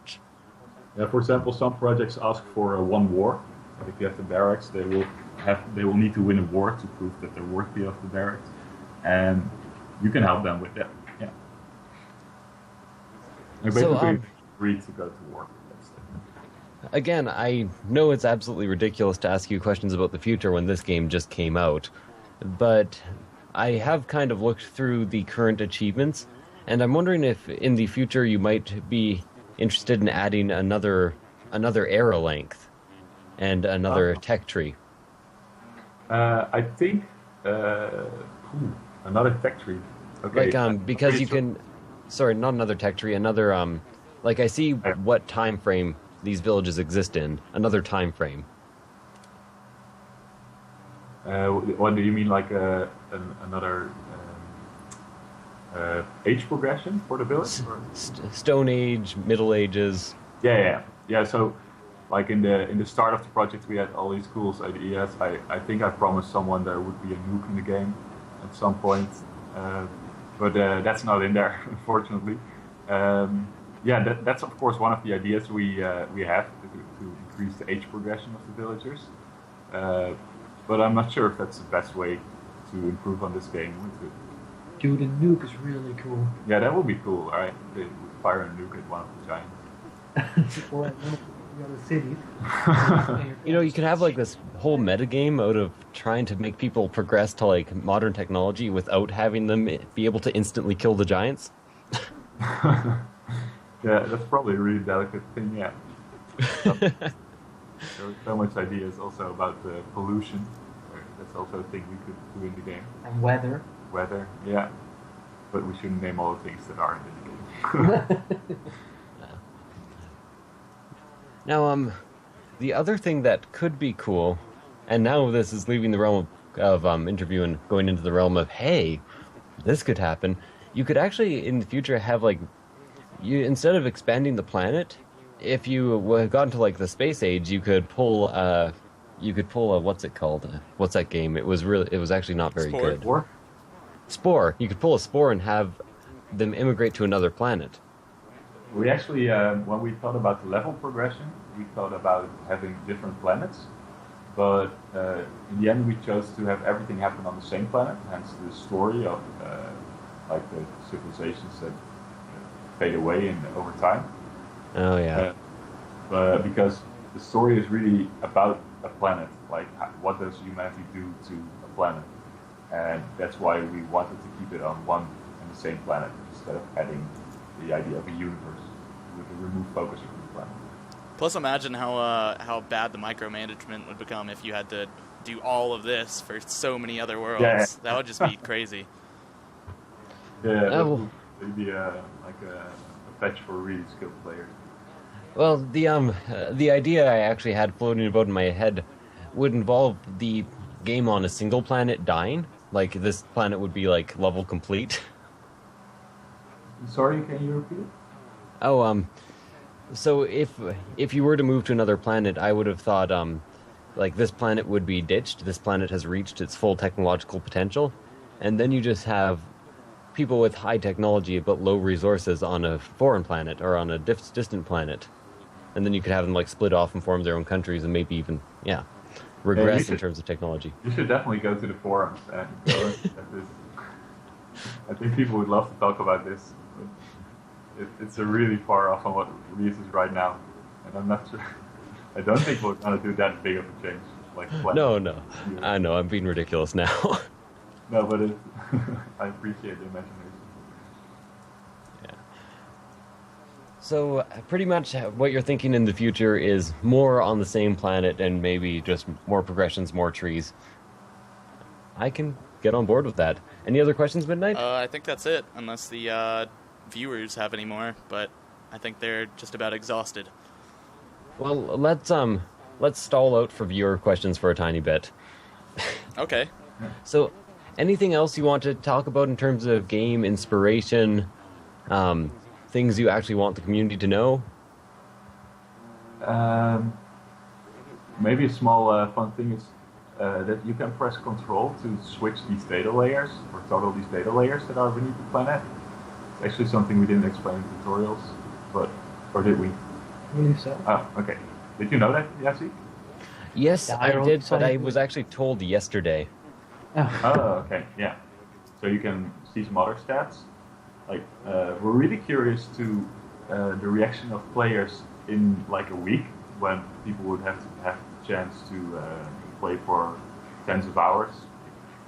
Yeah, for example, some projects ask for one war. If you have the barracks, they will need to win a war to prove that they're worthy of the barracks. And you can help them with that. Yeah. They basically agreed to go to war. Again, I know it's absolutely ridiculous to ask you questions about the future when this game just came out, but I have kind of looked through the current achievements, and I'm wondering if in the future you might be interested in adding another era length and another tech tree. I think another tech tree. Okay. Like because you can, sorry, not another tech tree, another like I see what time frame these villages exist in, another time frame. What do you mean, like another age progression for the village? Stone Age, Middle Ages. Yeah. Yeah, so like in the start of the project, we had all these cool ideas. I think I promised someone there would be a nuke in the game at some point, uh, but that's not in there, unfortunately. Yeah, that's of course one of the ideas we have to increase the age progression of the villagers. Uh, but I'm not sure if that's the best way to improve on this game. Dude, the nuke is really cool. Yeah, that would be cool. All right, they would fire a nuke at one of the giants. Or at one of the other cities. You know, you could have like this whole metagame out of trying to make people progress to like modern technology without having them be able to instantly kill the giants. Yeah, that's probably a really delicate thing. Yeah. There were so much ideas also about the pollution. That's also a thing we could do in the game. And weather. Weather, yeah. But we shouldn't name all the things that aren't in the game. Now, the other thing that could be cool, and now this is leaving the realm of interview and going into the realm of, hey, this could happen. You could actually, in the future, have like, you instead of expanding the planet, if you got into like the space age, you could pull a, what's it called? What's that game? It was actually not very Spore. good. Or Spore. You could pull a spore and have them immigrate to another planet. we actually, when we thought about the level progression, we thought about having different planets. But in the end, we chose to have everything happen on the same planet. Hence the story of like the civilizations that fade away over time. Oh yeah. But because the story is really about a planet, like what does humanity do to a planet, and that's why we wanted to keep it on one and the same planet instead of adding the idea of a universe with a removed focus from the planet. Plus, imagine how bad the micromanagement would become if you had to do all of this for so many other worlds. Yeah. That would just be crazy. Yeah, that Oh. would maybe like a fetch for really skilled players. Well, the idea I actually had floating about in my head would involve the game on a single planet dying. Like this planet would be like level complete. Sorry, can you repeat it? Oh, so if you were to move to another planet, I would have thought like this planet would be ditched. This planet has reached its full technological potential, and then you just have people with high technology but low resources on a foreign planet or on a distant planet, and then you could have them like split off and form their own countries and maybe even regress in terms of technology. You should definitely go to the forums and go at this. I think people would love to talk about this. But it's a really far off on what Reus is right now, and I'm not sure. I don't think we're gonna do that big of a change. Like No, I know I'm being ridiculous now. No, but I appreciate the imagination. So pretty much what you're thinking in the future is more on the same planet and maybe just more progressions, more trees. I can get on board with that. Any other questions, Midnight? I think that's it, unless the viewers have any more, but I think they're just about exhausted. Well, let's stall out for viewer questions for a tiny bit. Okay. So, anything else you want to talk about in terms of game inspiration, things you actually want the community to know? Maybe a small fun thing is that you can press Control to switch these data layers, or toggle these data layers that are beneath the planet. It's actually something we didn't explain in tutorials, or did we? I believe so. Oh, okay. Did you know that, Yessik? Yes, Yeah, I I did, but I wrote- was actually told yesterday. Oh, okay, yeah. So you can see some other stats. Like, we're really curious to the reaction of players in like a week when people would have the chance to play for tens of hours,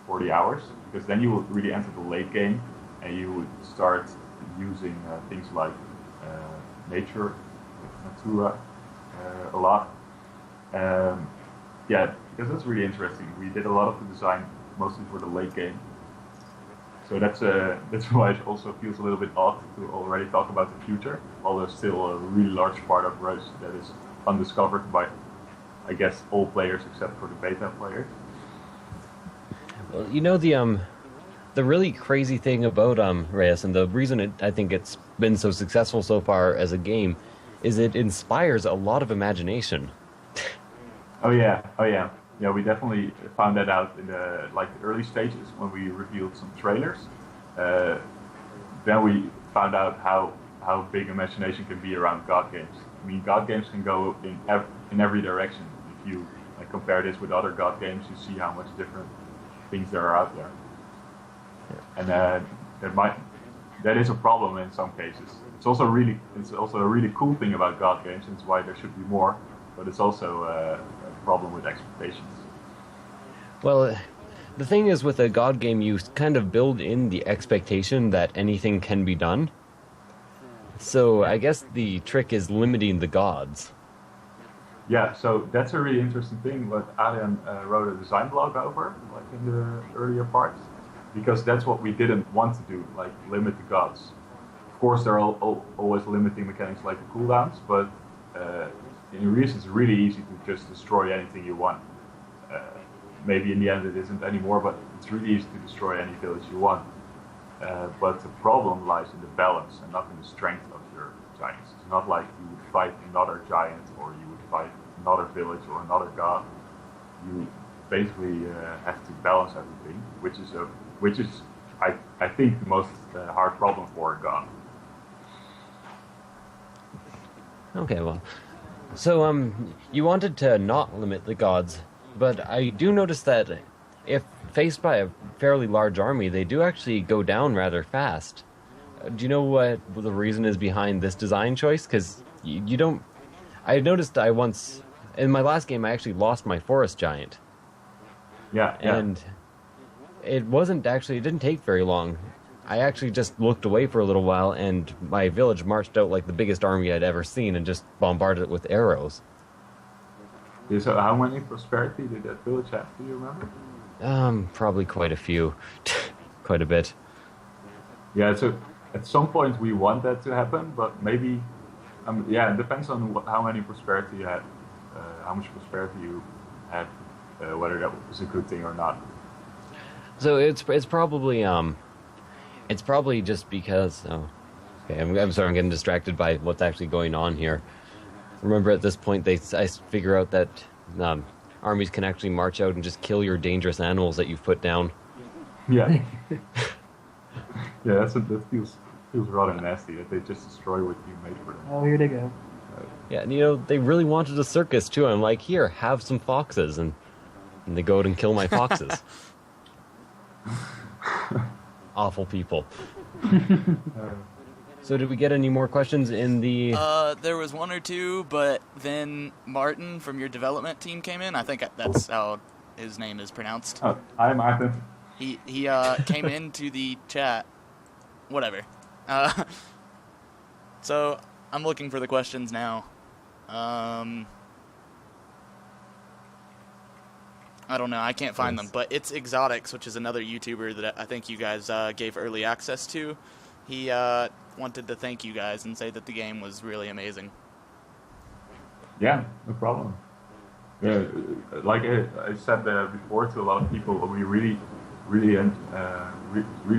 40 hours, because then you would really enter the late game and you would start using things like nature, natura, a lot. Yeah, because that's really interesting. We did a lot of the design mostly for the late game. So that's why it also feels a little bit odd to already talk about the future, while there's still a really large part of Reus that is undiscovered by, I guess, all players except for the beta players. Well, you know the really crazy thing about Reus, and the reason I think it's been so successful so far as a game, is it inspires a lot of imagination. Oh yeah, oh yeah, yeah. We definitely found that out in the early stages when we revealed some trailers. Uh, then we found out how big imagination can be around God games. I mean, God games can go in every direction. If you compare this with other God games, you see how much different things there are out there. And that is a problem in some cases. It's also a really cool thing about God games, and it's why there should be more. But it's also a problem with expectations. Well, the thing is, with a God game, you kind of build in the expectation that anything can be done. So I guess the trick is limiting the gods. Yeah, so that's a really interesting thing. What Adrian wrote a design blog over, in the earlier parts, because that's what we didn't want to do, limit the gods. Of course, there are always limiting mechanics like the cooldowns, but in Reus it's really easy to just destroy anything you want. Maybe in the end it isn't anymore, but it's really easy to destroy any village you want. But the problem lies in the balance and not in the strength of your giants. It's not like you would fight another giant or you would fight another village or another god. You basically have to balance everything, which is I think the most hard problem for a god. Okay, well, so you wanted to not limit the gods, but I do notice that if faced by a fairly large army, they do actually go down rather fast. Do you know what the reason is behind this design choice? Because you don't... I noticed in my last game, I actually lost my forest giant. Yeah. And it didn't take very long. I actually just looked away for a little while, and my village marched out like the biggest army I'd ever seen and just bombarded it with arrows. Yeah, so how many prosperity did that village have, do you remember? Probably quite a few. Quite a bit. Yeah, so at some point we want that to happen, but maybe, it depends on how many prosperity you had, how much prosperity you had, whether that was a good thing or not. So it's probably just because. Oh, okay. I'm sorry. I'm getting distracted by what's actually going on here. Remember, at this point, I figure out that armies can actually march out and just kill your dangerous animals that you've put down. Yeah. Yeah, that feels rather nasty that they just destroy what you made for them. Oh, here they go. Yeah, and they really wanted a circus too. I'm like, here, have some foxes, and they go out and kill my foxes. Awful people. So did we get any more questions in the... There was one or two, but then Martin from your development team came in. I think that's how his name is pronounced. Oh, hi, Martin. He came into the chat. Whatever. So I'm looking for the questions now. I don't know. I can't find them, but it's Exotics, which is another YouTuber that I think you guys gave early access to. He wanted to thank you guys and say that the game was really amazing. Yeah, no problem. Yeah, like I said before to a lot of people, we really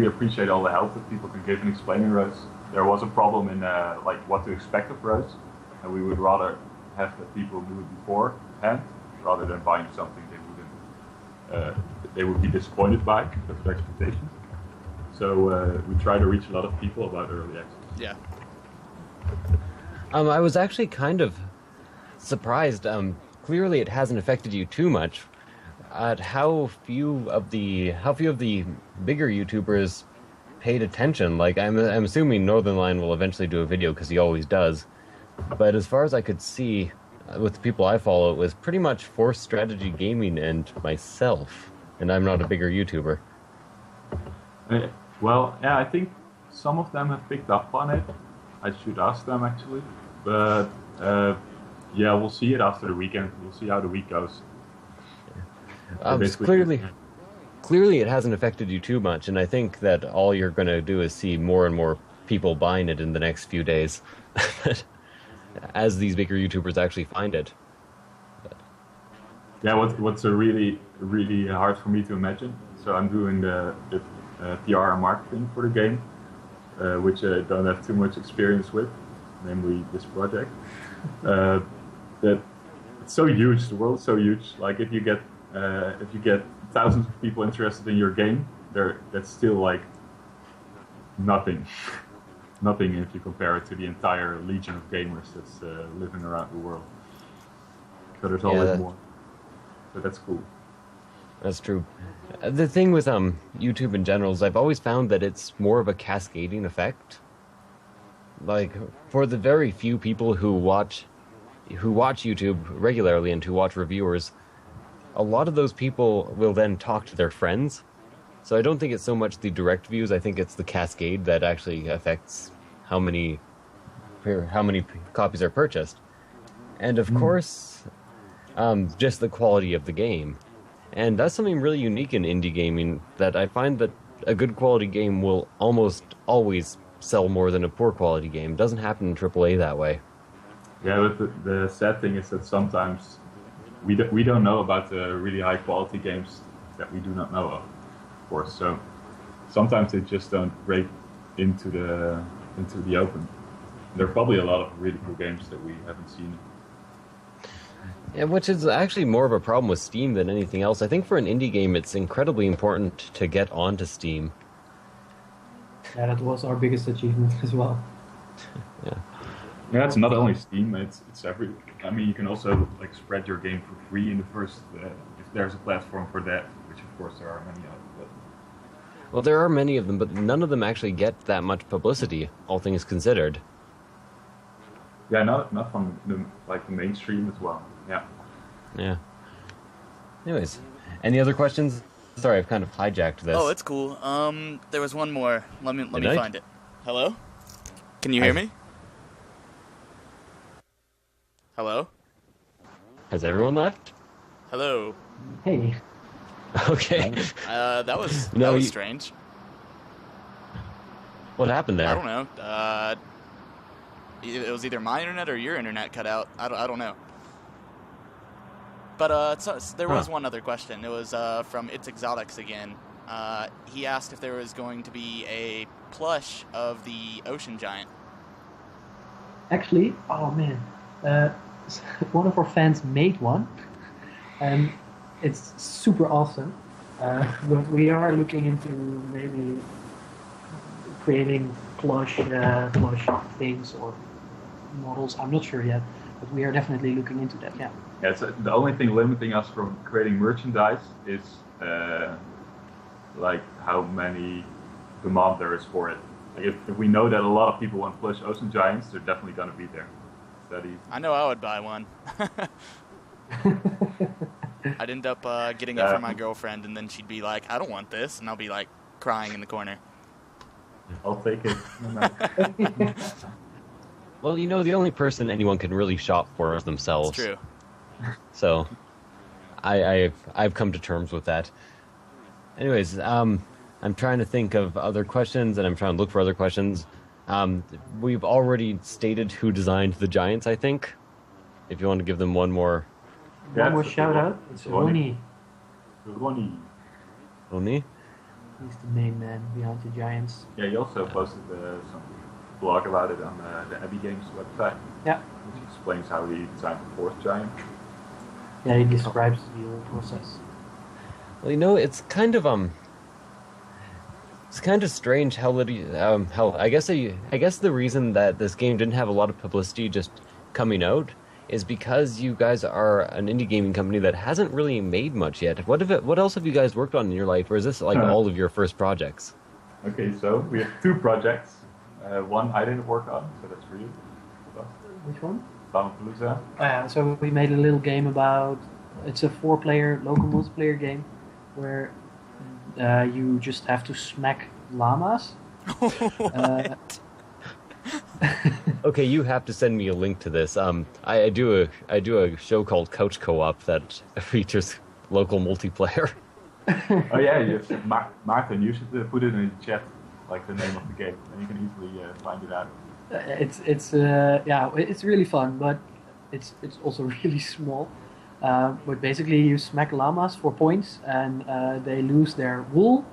appreciate all the help that people can give in explaining Reus. There was a problem in what to expect of Reus, and we would rather have the people do it beforehand rather than buying something they would be disappointed by because of expectations. So we try to reach a lot of people about early access. Yeah. I was actually kind of surprised. Clearly, it hasn't affected you too much. At how few of the bigger YouTubers paid attention. Like I'm assuming Northernline will eventually do a video because he always does. But as far as I could see, with the people I follow, it was pretty much Force Strategy Gaming and myself, and I'm not a bigger YouTuber. Well, yeah, I think some of them have picked up on it. I should ask them actually, but yeah, we'll see it after the weekend. We'll see how the week goes. Clearly, it hasn't affected you too much, and I think that all you're going to do is see more and more people buying it in the next few days, as these bigger YouTubers actually find it. Yeah, what's a really hard for me to imagine. So I'm doing the PR and marketing for the game, which I don't have too much experience with. namely this project. That it's so huge. The world is so huge. Like if you get thousands of people interested in your game, that's still like nothing. Nothing if you compare it to the entire legion of gamers that's living around the world. So there's always more. So that's cool. That's true. The thing with YouTube in general is I've always found that it's more of a cascading effect. Like for the very few people who watch YouTube regularly and who watch reviewers, a lot of those people will then talk to their friends. So I don't think it's so much the direct views. I think it's the cascade that actually affects how many copies are purchased, and of course, just the quality of the game. And that's something really unique in indie gaming, that I find that a good quality game will almost always sell more than a poor quality game. It doesn't happen in AAA that way. Yeah, but the sad thing is that sometimes we don't know about the really high quality games that we do not know of course. So sometimes they just don't break into the open. There are probably a lot of really cool games that we haven't seen. Yeah, which is actually more of a problem with Steam than anything else. I think for an indie game, it's incredibly important to get onto Steam. Yeah, that was our biggest achievement as well. Yeah, it's not only Steam. It's every. I mean, you can also like spread your game for free in the first. If there's a platform for that, which of course there are many of. But... Well, there are many of them, but none of them actually get that much publicity, all things considered. Yeah, not from the mainstream as well. Yeah. Yeah. Anyways, any other questions? Sorry, I've kind of hijacked this. Oh, it's cool. There was one more. Let me find it. Hello? Can you hear me? Hello? Has everyone left? Hello. Hey. Okay. That was strange. What happened there? I don't know. It was either my internet or your internet cut out. I don't know. But there was one other question. It was from It's Exotics again. He asked if there was going to be a plush of the ocean giant. Actually, oh man, one of our fans made one, and it's super awesome. But we are looking into maybe creating plush things or models. I'm not sure yet, but we are definitely looking into that. Yeah. Yeah, so the only thing limiting us from creating merchandise is like how many demand there is for it. Like if we know that a lot of people want plush ocean giants, they're definitely going to be there. It's that easy. I know I would buy one. I'd end up getting it for my girlfriend, and then she'd be like, "I don't want this," and I'll be like crying in the corner. I'll take it. Well, the only person anyone can really shop for is themselves. It's true. So, I've come to terms with that. Anyways, I'm trying to think of other questions, and I'm trying to look for other questions. We've already stated who designed the giants, I think. If you want to give them one more shout out. It's Ronnie. Ronnie. Ronnie? He's the main man behind the giants. Yeah, he also posted some blog about it on the Abbey Games website. Yeah. Which explains how he designed the fourth giant. Yeah, he describes the whole process. Well, it's kind of strange how I guess the reason that this game didn't have a lot of publicity just coming out is because you guys are an indie gaming company that hasn't really made much yet. What else have you guys worked on in your life, or is this like all of your first projects? Okay, so we have two projects. One I didn't work on, so that's for you. Which one? Palapalooza. So we made a little game about. It's a 4-player local multiplayer game where you just have to smack llamas. Okay, you have to send me a link to this. I do a show called Couch Co-op that features local multiplayer. Oh yeah, Martin, you should put it in the chat, like the name of the game, and you can easily find it out. It's really fun, but it's also really small. But basically, you smack llamas for points, and they lose their wool,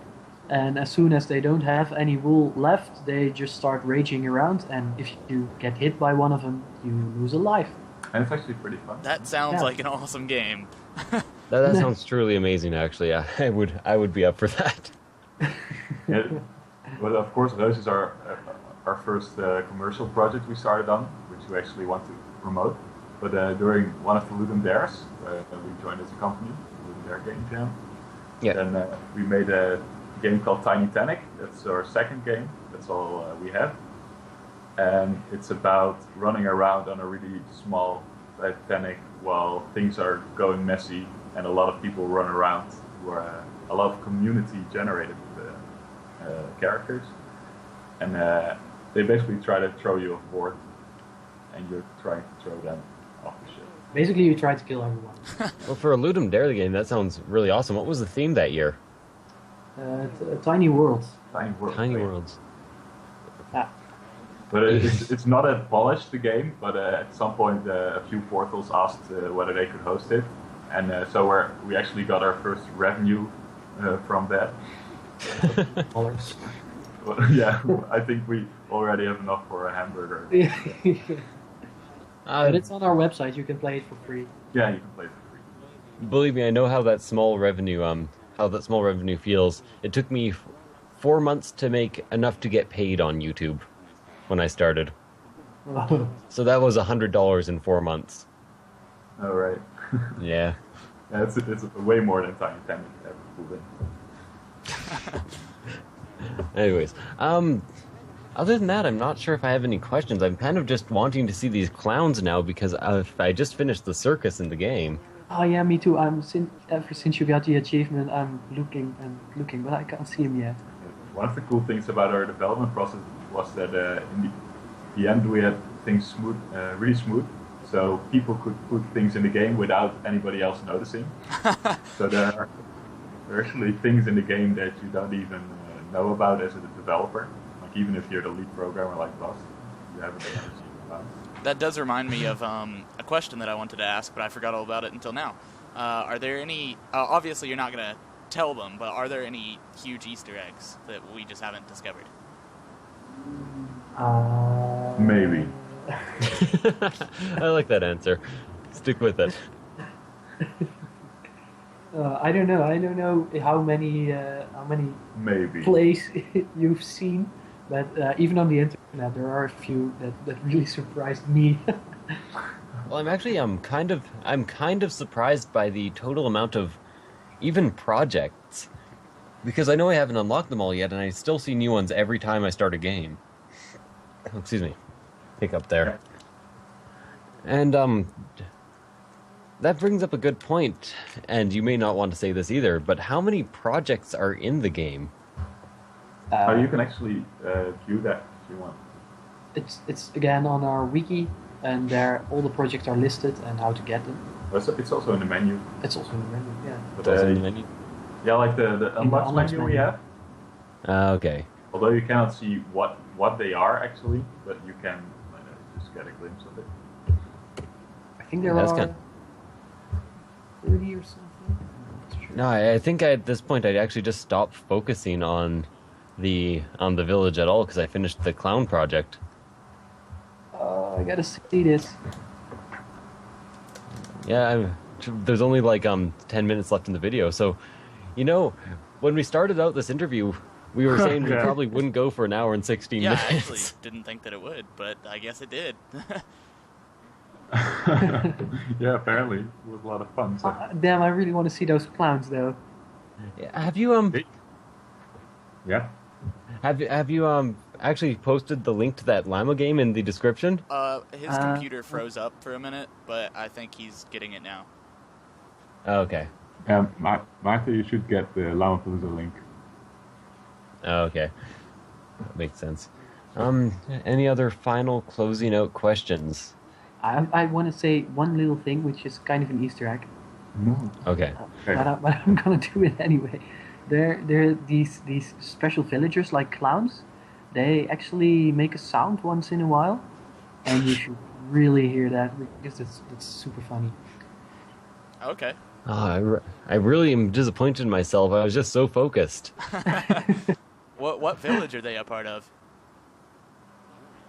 And as soon as they don't have any wool left, they just start raging around. And if you get hit by one of them, you lose a life. And it's actually pretty fun. That sounds Yeah. like an awesome game. That sounds truly amazing. Actually, I would be up for that. Yeah. But of course, Reus is our first commercial project we started on, which we actually want to promote. But during one of the Ludum Dares, we joined as a company, Ludum Dare Game Jam. Yeah. Then we made a game called Tiny Tanic. That's our second game. That's all we have. And it's about running around on a really small Titanic while things are going messy and a lot of people run around who are a lot of community generated characters. And they basically try to throw you off board and you're trying to throw them off the ship. Basically, you try to kill everyone. Well, for a Ludum Dare game, that sounds really awesome. What was the theme that year? Tiny worlds. Tiny World. Tiny Worlds. Ah, But it's not a polished game, but at some point a few portals asked whether they could host it. And so we actually got our first revenue from that. dollars. Well, yeah, I think we already have enough for a hamburger. But it's on our website. You can play it for free. Yeah, you can play it for free. Believe me, I know how that small revenue feels. It took me 4 months to make enough to get paid on YouTube when I started. So that was $100 in 4 months. All right. Yeah. Yeah, it's way more than Tiny Tanic ever pulled in. Anyways, other than that, I'm not sure if I have any questions. I'm kind of just wanting to see these clowns now because I just finished the circus in the game. Oh yeah, me too. Ever since you got the achievement, I'm looking and looking, but I can't see him yet. One of the cool things about our development process was that in the end we had things smooth, really smooth, so people could put things in the game without anybody else noticing. So there are actually things in the game that you don't even know about as a developer. Like even if you're the lead programmer like Bas, you haven't ever seen about. That does remind me of a question that I wanted to ask, but I forgot all about it until now. Are there any... obviously, you're not going to tell them, but are there any huge Easter eggs that we just haven't discovered? Maybe. I like that answer. Stick with it. I don't know. I don't know how many Maybe. plays you've seen, but even on the internet, there are a few that really surprised me. Well, I'm kind of surprised by the total amount of even projects, because I know I haven't unlocked them all yet, and I still see new ones every time I start a game. Oh, excuse me, hiccup there. And that brings up a good point, and you may not want to say this either, but how many projects are in the game? You can actually view that if you want. It's again on our wiki, and there all the projects are listed and how to get them. It's also in the menu. It's also in the menu, yeah. But, It's also in the menu. Yeah, like the unlocked menu we have. Okay. Although you cannot see what they are actually, but you can just get a glimpse of it. I think there That's are kind 30 or something. I'm not sure. No, I think at this point I'd actually just stop focusing on the village at all because I finished the clown project. I gotta see this. Yeah, there's only like 10 minutes left in the video, so when we started out this interview, we were saying we Yeah. probably wouldn't go for an hour and 16 Yeah, I minutes. actually didn't think that it would, but I guess it did. Yeah, apparently it was a lot of fun. So. Damn, I really want to see those clowns though. Have you Yeah. have you actually posted the link to that llama game in the description? His computer froze up for a minute, but I think he's getting it now. Oh, okay. Martha, you should get the Lamapalooza link. Oh, okay. That makes sense. Any other final closing out questions? I want to say one little thing, which is kind of an Easter egg, No. Okay. Okay. but I'm gonna do it anyway. There are these special villagers like clowns. They actually make a sound once in a while, and you should really hear that because it's super funny. Okay. I really am disappointed in myself. I was just so focused. What village are they a part of?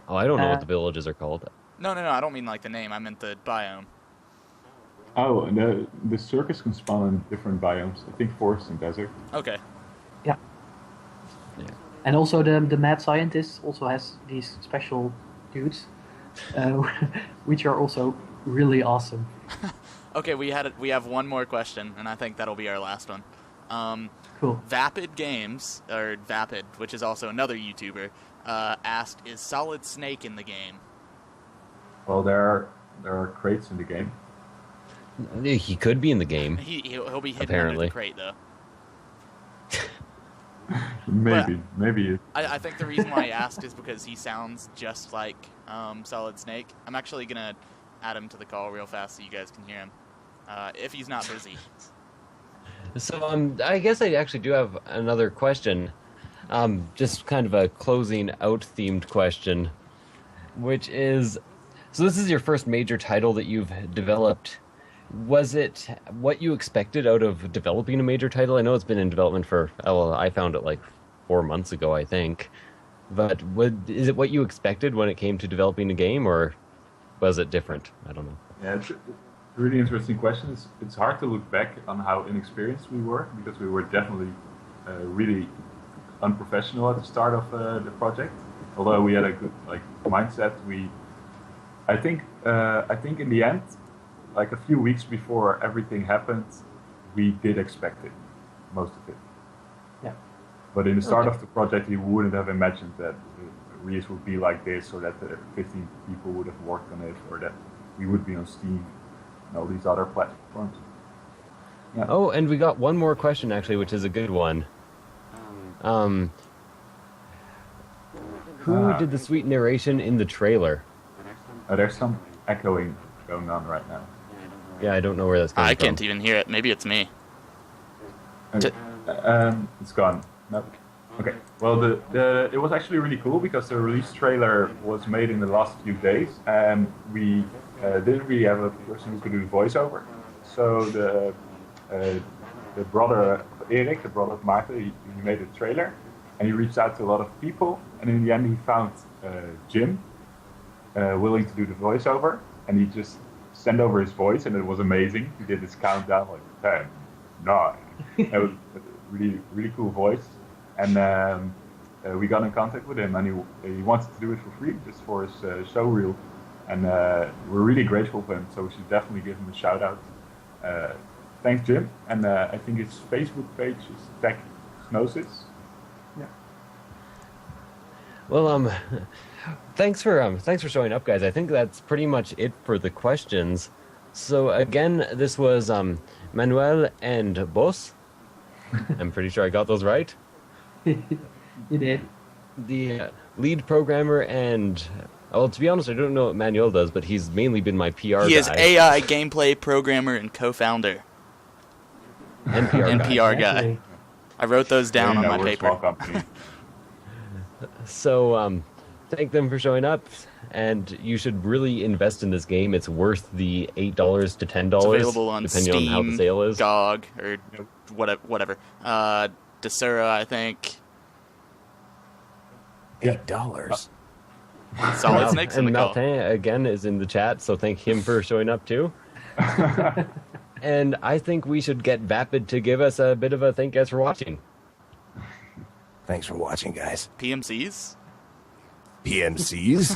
Oh, I don't know what the villages are called. No, I don't mean like the name. I meant the biome. Oh, the circus can spawn in different biomes. I think forest and desert. Okay. Yeah. And also the mad scientist also has these special dudes, which are also really awesome. Okay, we have one more question, and I think that'll be our last one. Cool. Vapid Games, or Vapid, which is also another YouTuber, asked, "Is Solid Snake in the game?" Well, there are crates in the game. He could be in the game. He'll be hidden Apparently. under the crate, though. Maybe. I think the reason why I asked is because he sounds just like Solid Snake. I'm actually going to add him to the call real fast so you guys can hear him, if he's not busy. So I guess I actually do have another question, just kind of a closing out themed question, which is, so this is your first major title that you've developed. Was it what you expected out of developing a major title? I know it's been in development for, well, I found it like 4 months ago, I think. But is it what you expected when it came to developing a game, or was it different? I don't know. Yeah, it's a really interesting question. It's hard to look back on how inexperienced we were, because we were definitely really unprofessional at the start of the project. Although we had a good mindset, I think in the end, like a few weeks before everything happened, we did expect it, most of it. Yeah. But in the start of the project, we wouldn't have imagined that Reus would be like this, or that 15 people would have worked on it, or that we would be on Steam and all these other platforms. Yeah. Oh, and we got one more question, actually, which is a good one. Who did the sweet narration in the trailer? There's some echoing going on right now. Yeah, I don't know where that's coming from. I can't even hear it. Maybe it's me. It's gone. No. Okay. Well, it was actually really cool because the release trailer was made in the last few days, and we didn't really have a person who could do the voiceover. So the brother of Erik, the brother of Maarten, he made a trailer, and he reached out to a lot of people, and in the end he found Jim willing to do the voiceover, and he just sent over his voice, and it was amazing. He did this countdown like 10, 9. It was a really, really cool voice. And we got in contact with him, and he wanted to do it for free, just for his show reel. And we're really grateful for him, so we should definitely give him a shout out. Thanks, Jim. And I think his Facebook page is Tech Gnosis. Yeah. Well, thanks for showing up, guys. I think that's pretty much it for the questions. So again, this was Manuel and Bas. I'm pretty sure I got those right. You did. The lead programmer and, well, to be honest, I don't know what Manuel does, but he's mainly been my PR guy. He is AI gameplay programmer and co-founder. And PR guy. I wrote those down on my paper. So, thank them for showing up, and you should really invest in this game. It's worth the $8 to $10. It's available on depending Steam, on how the sale is. GOG, or whatever. Desura, I think. $8. Solid Snake's in and the call. Martin, again, is in the chat, so thank him for showing up, too. And I think we should get Vapid to give us a bit of a thank guys for watching. Thanks for watching, guys. PMCs? PMCs?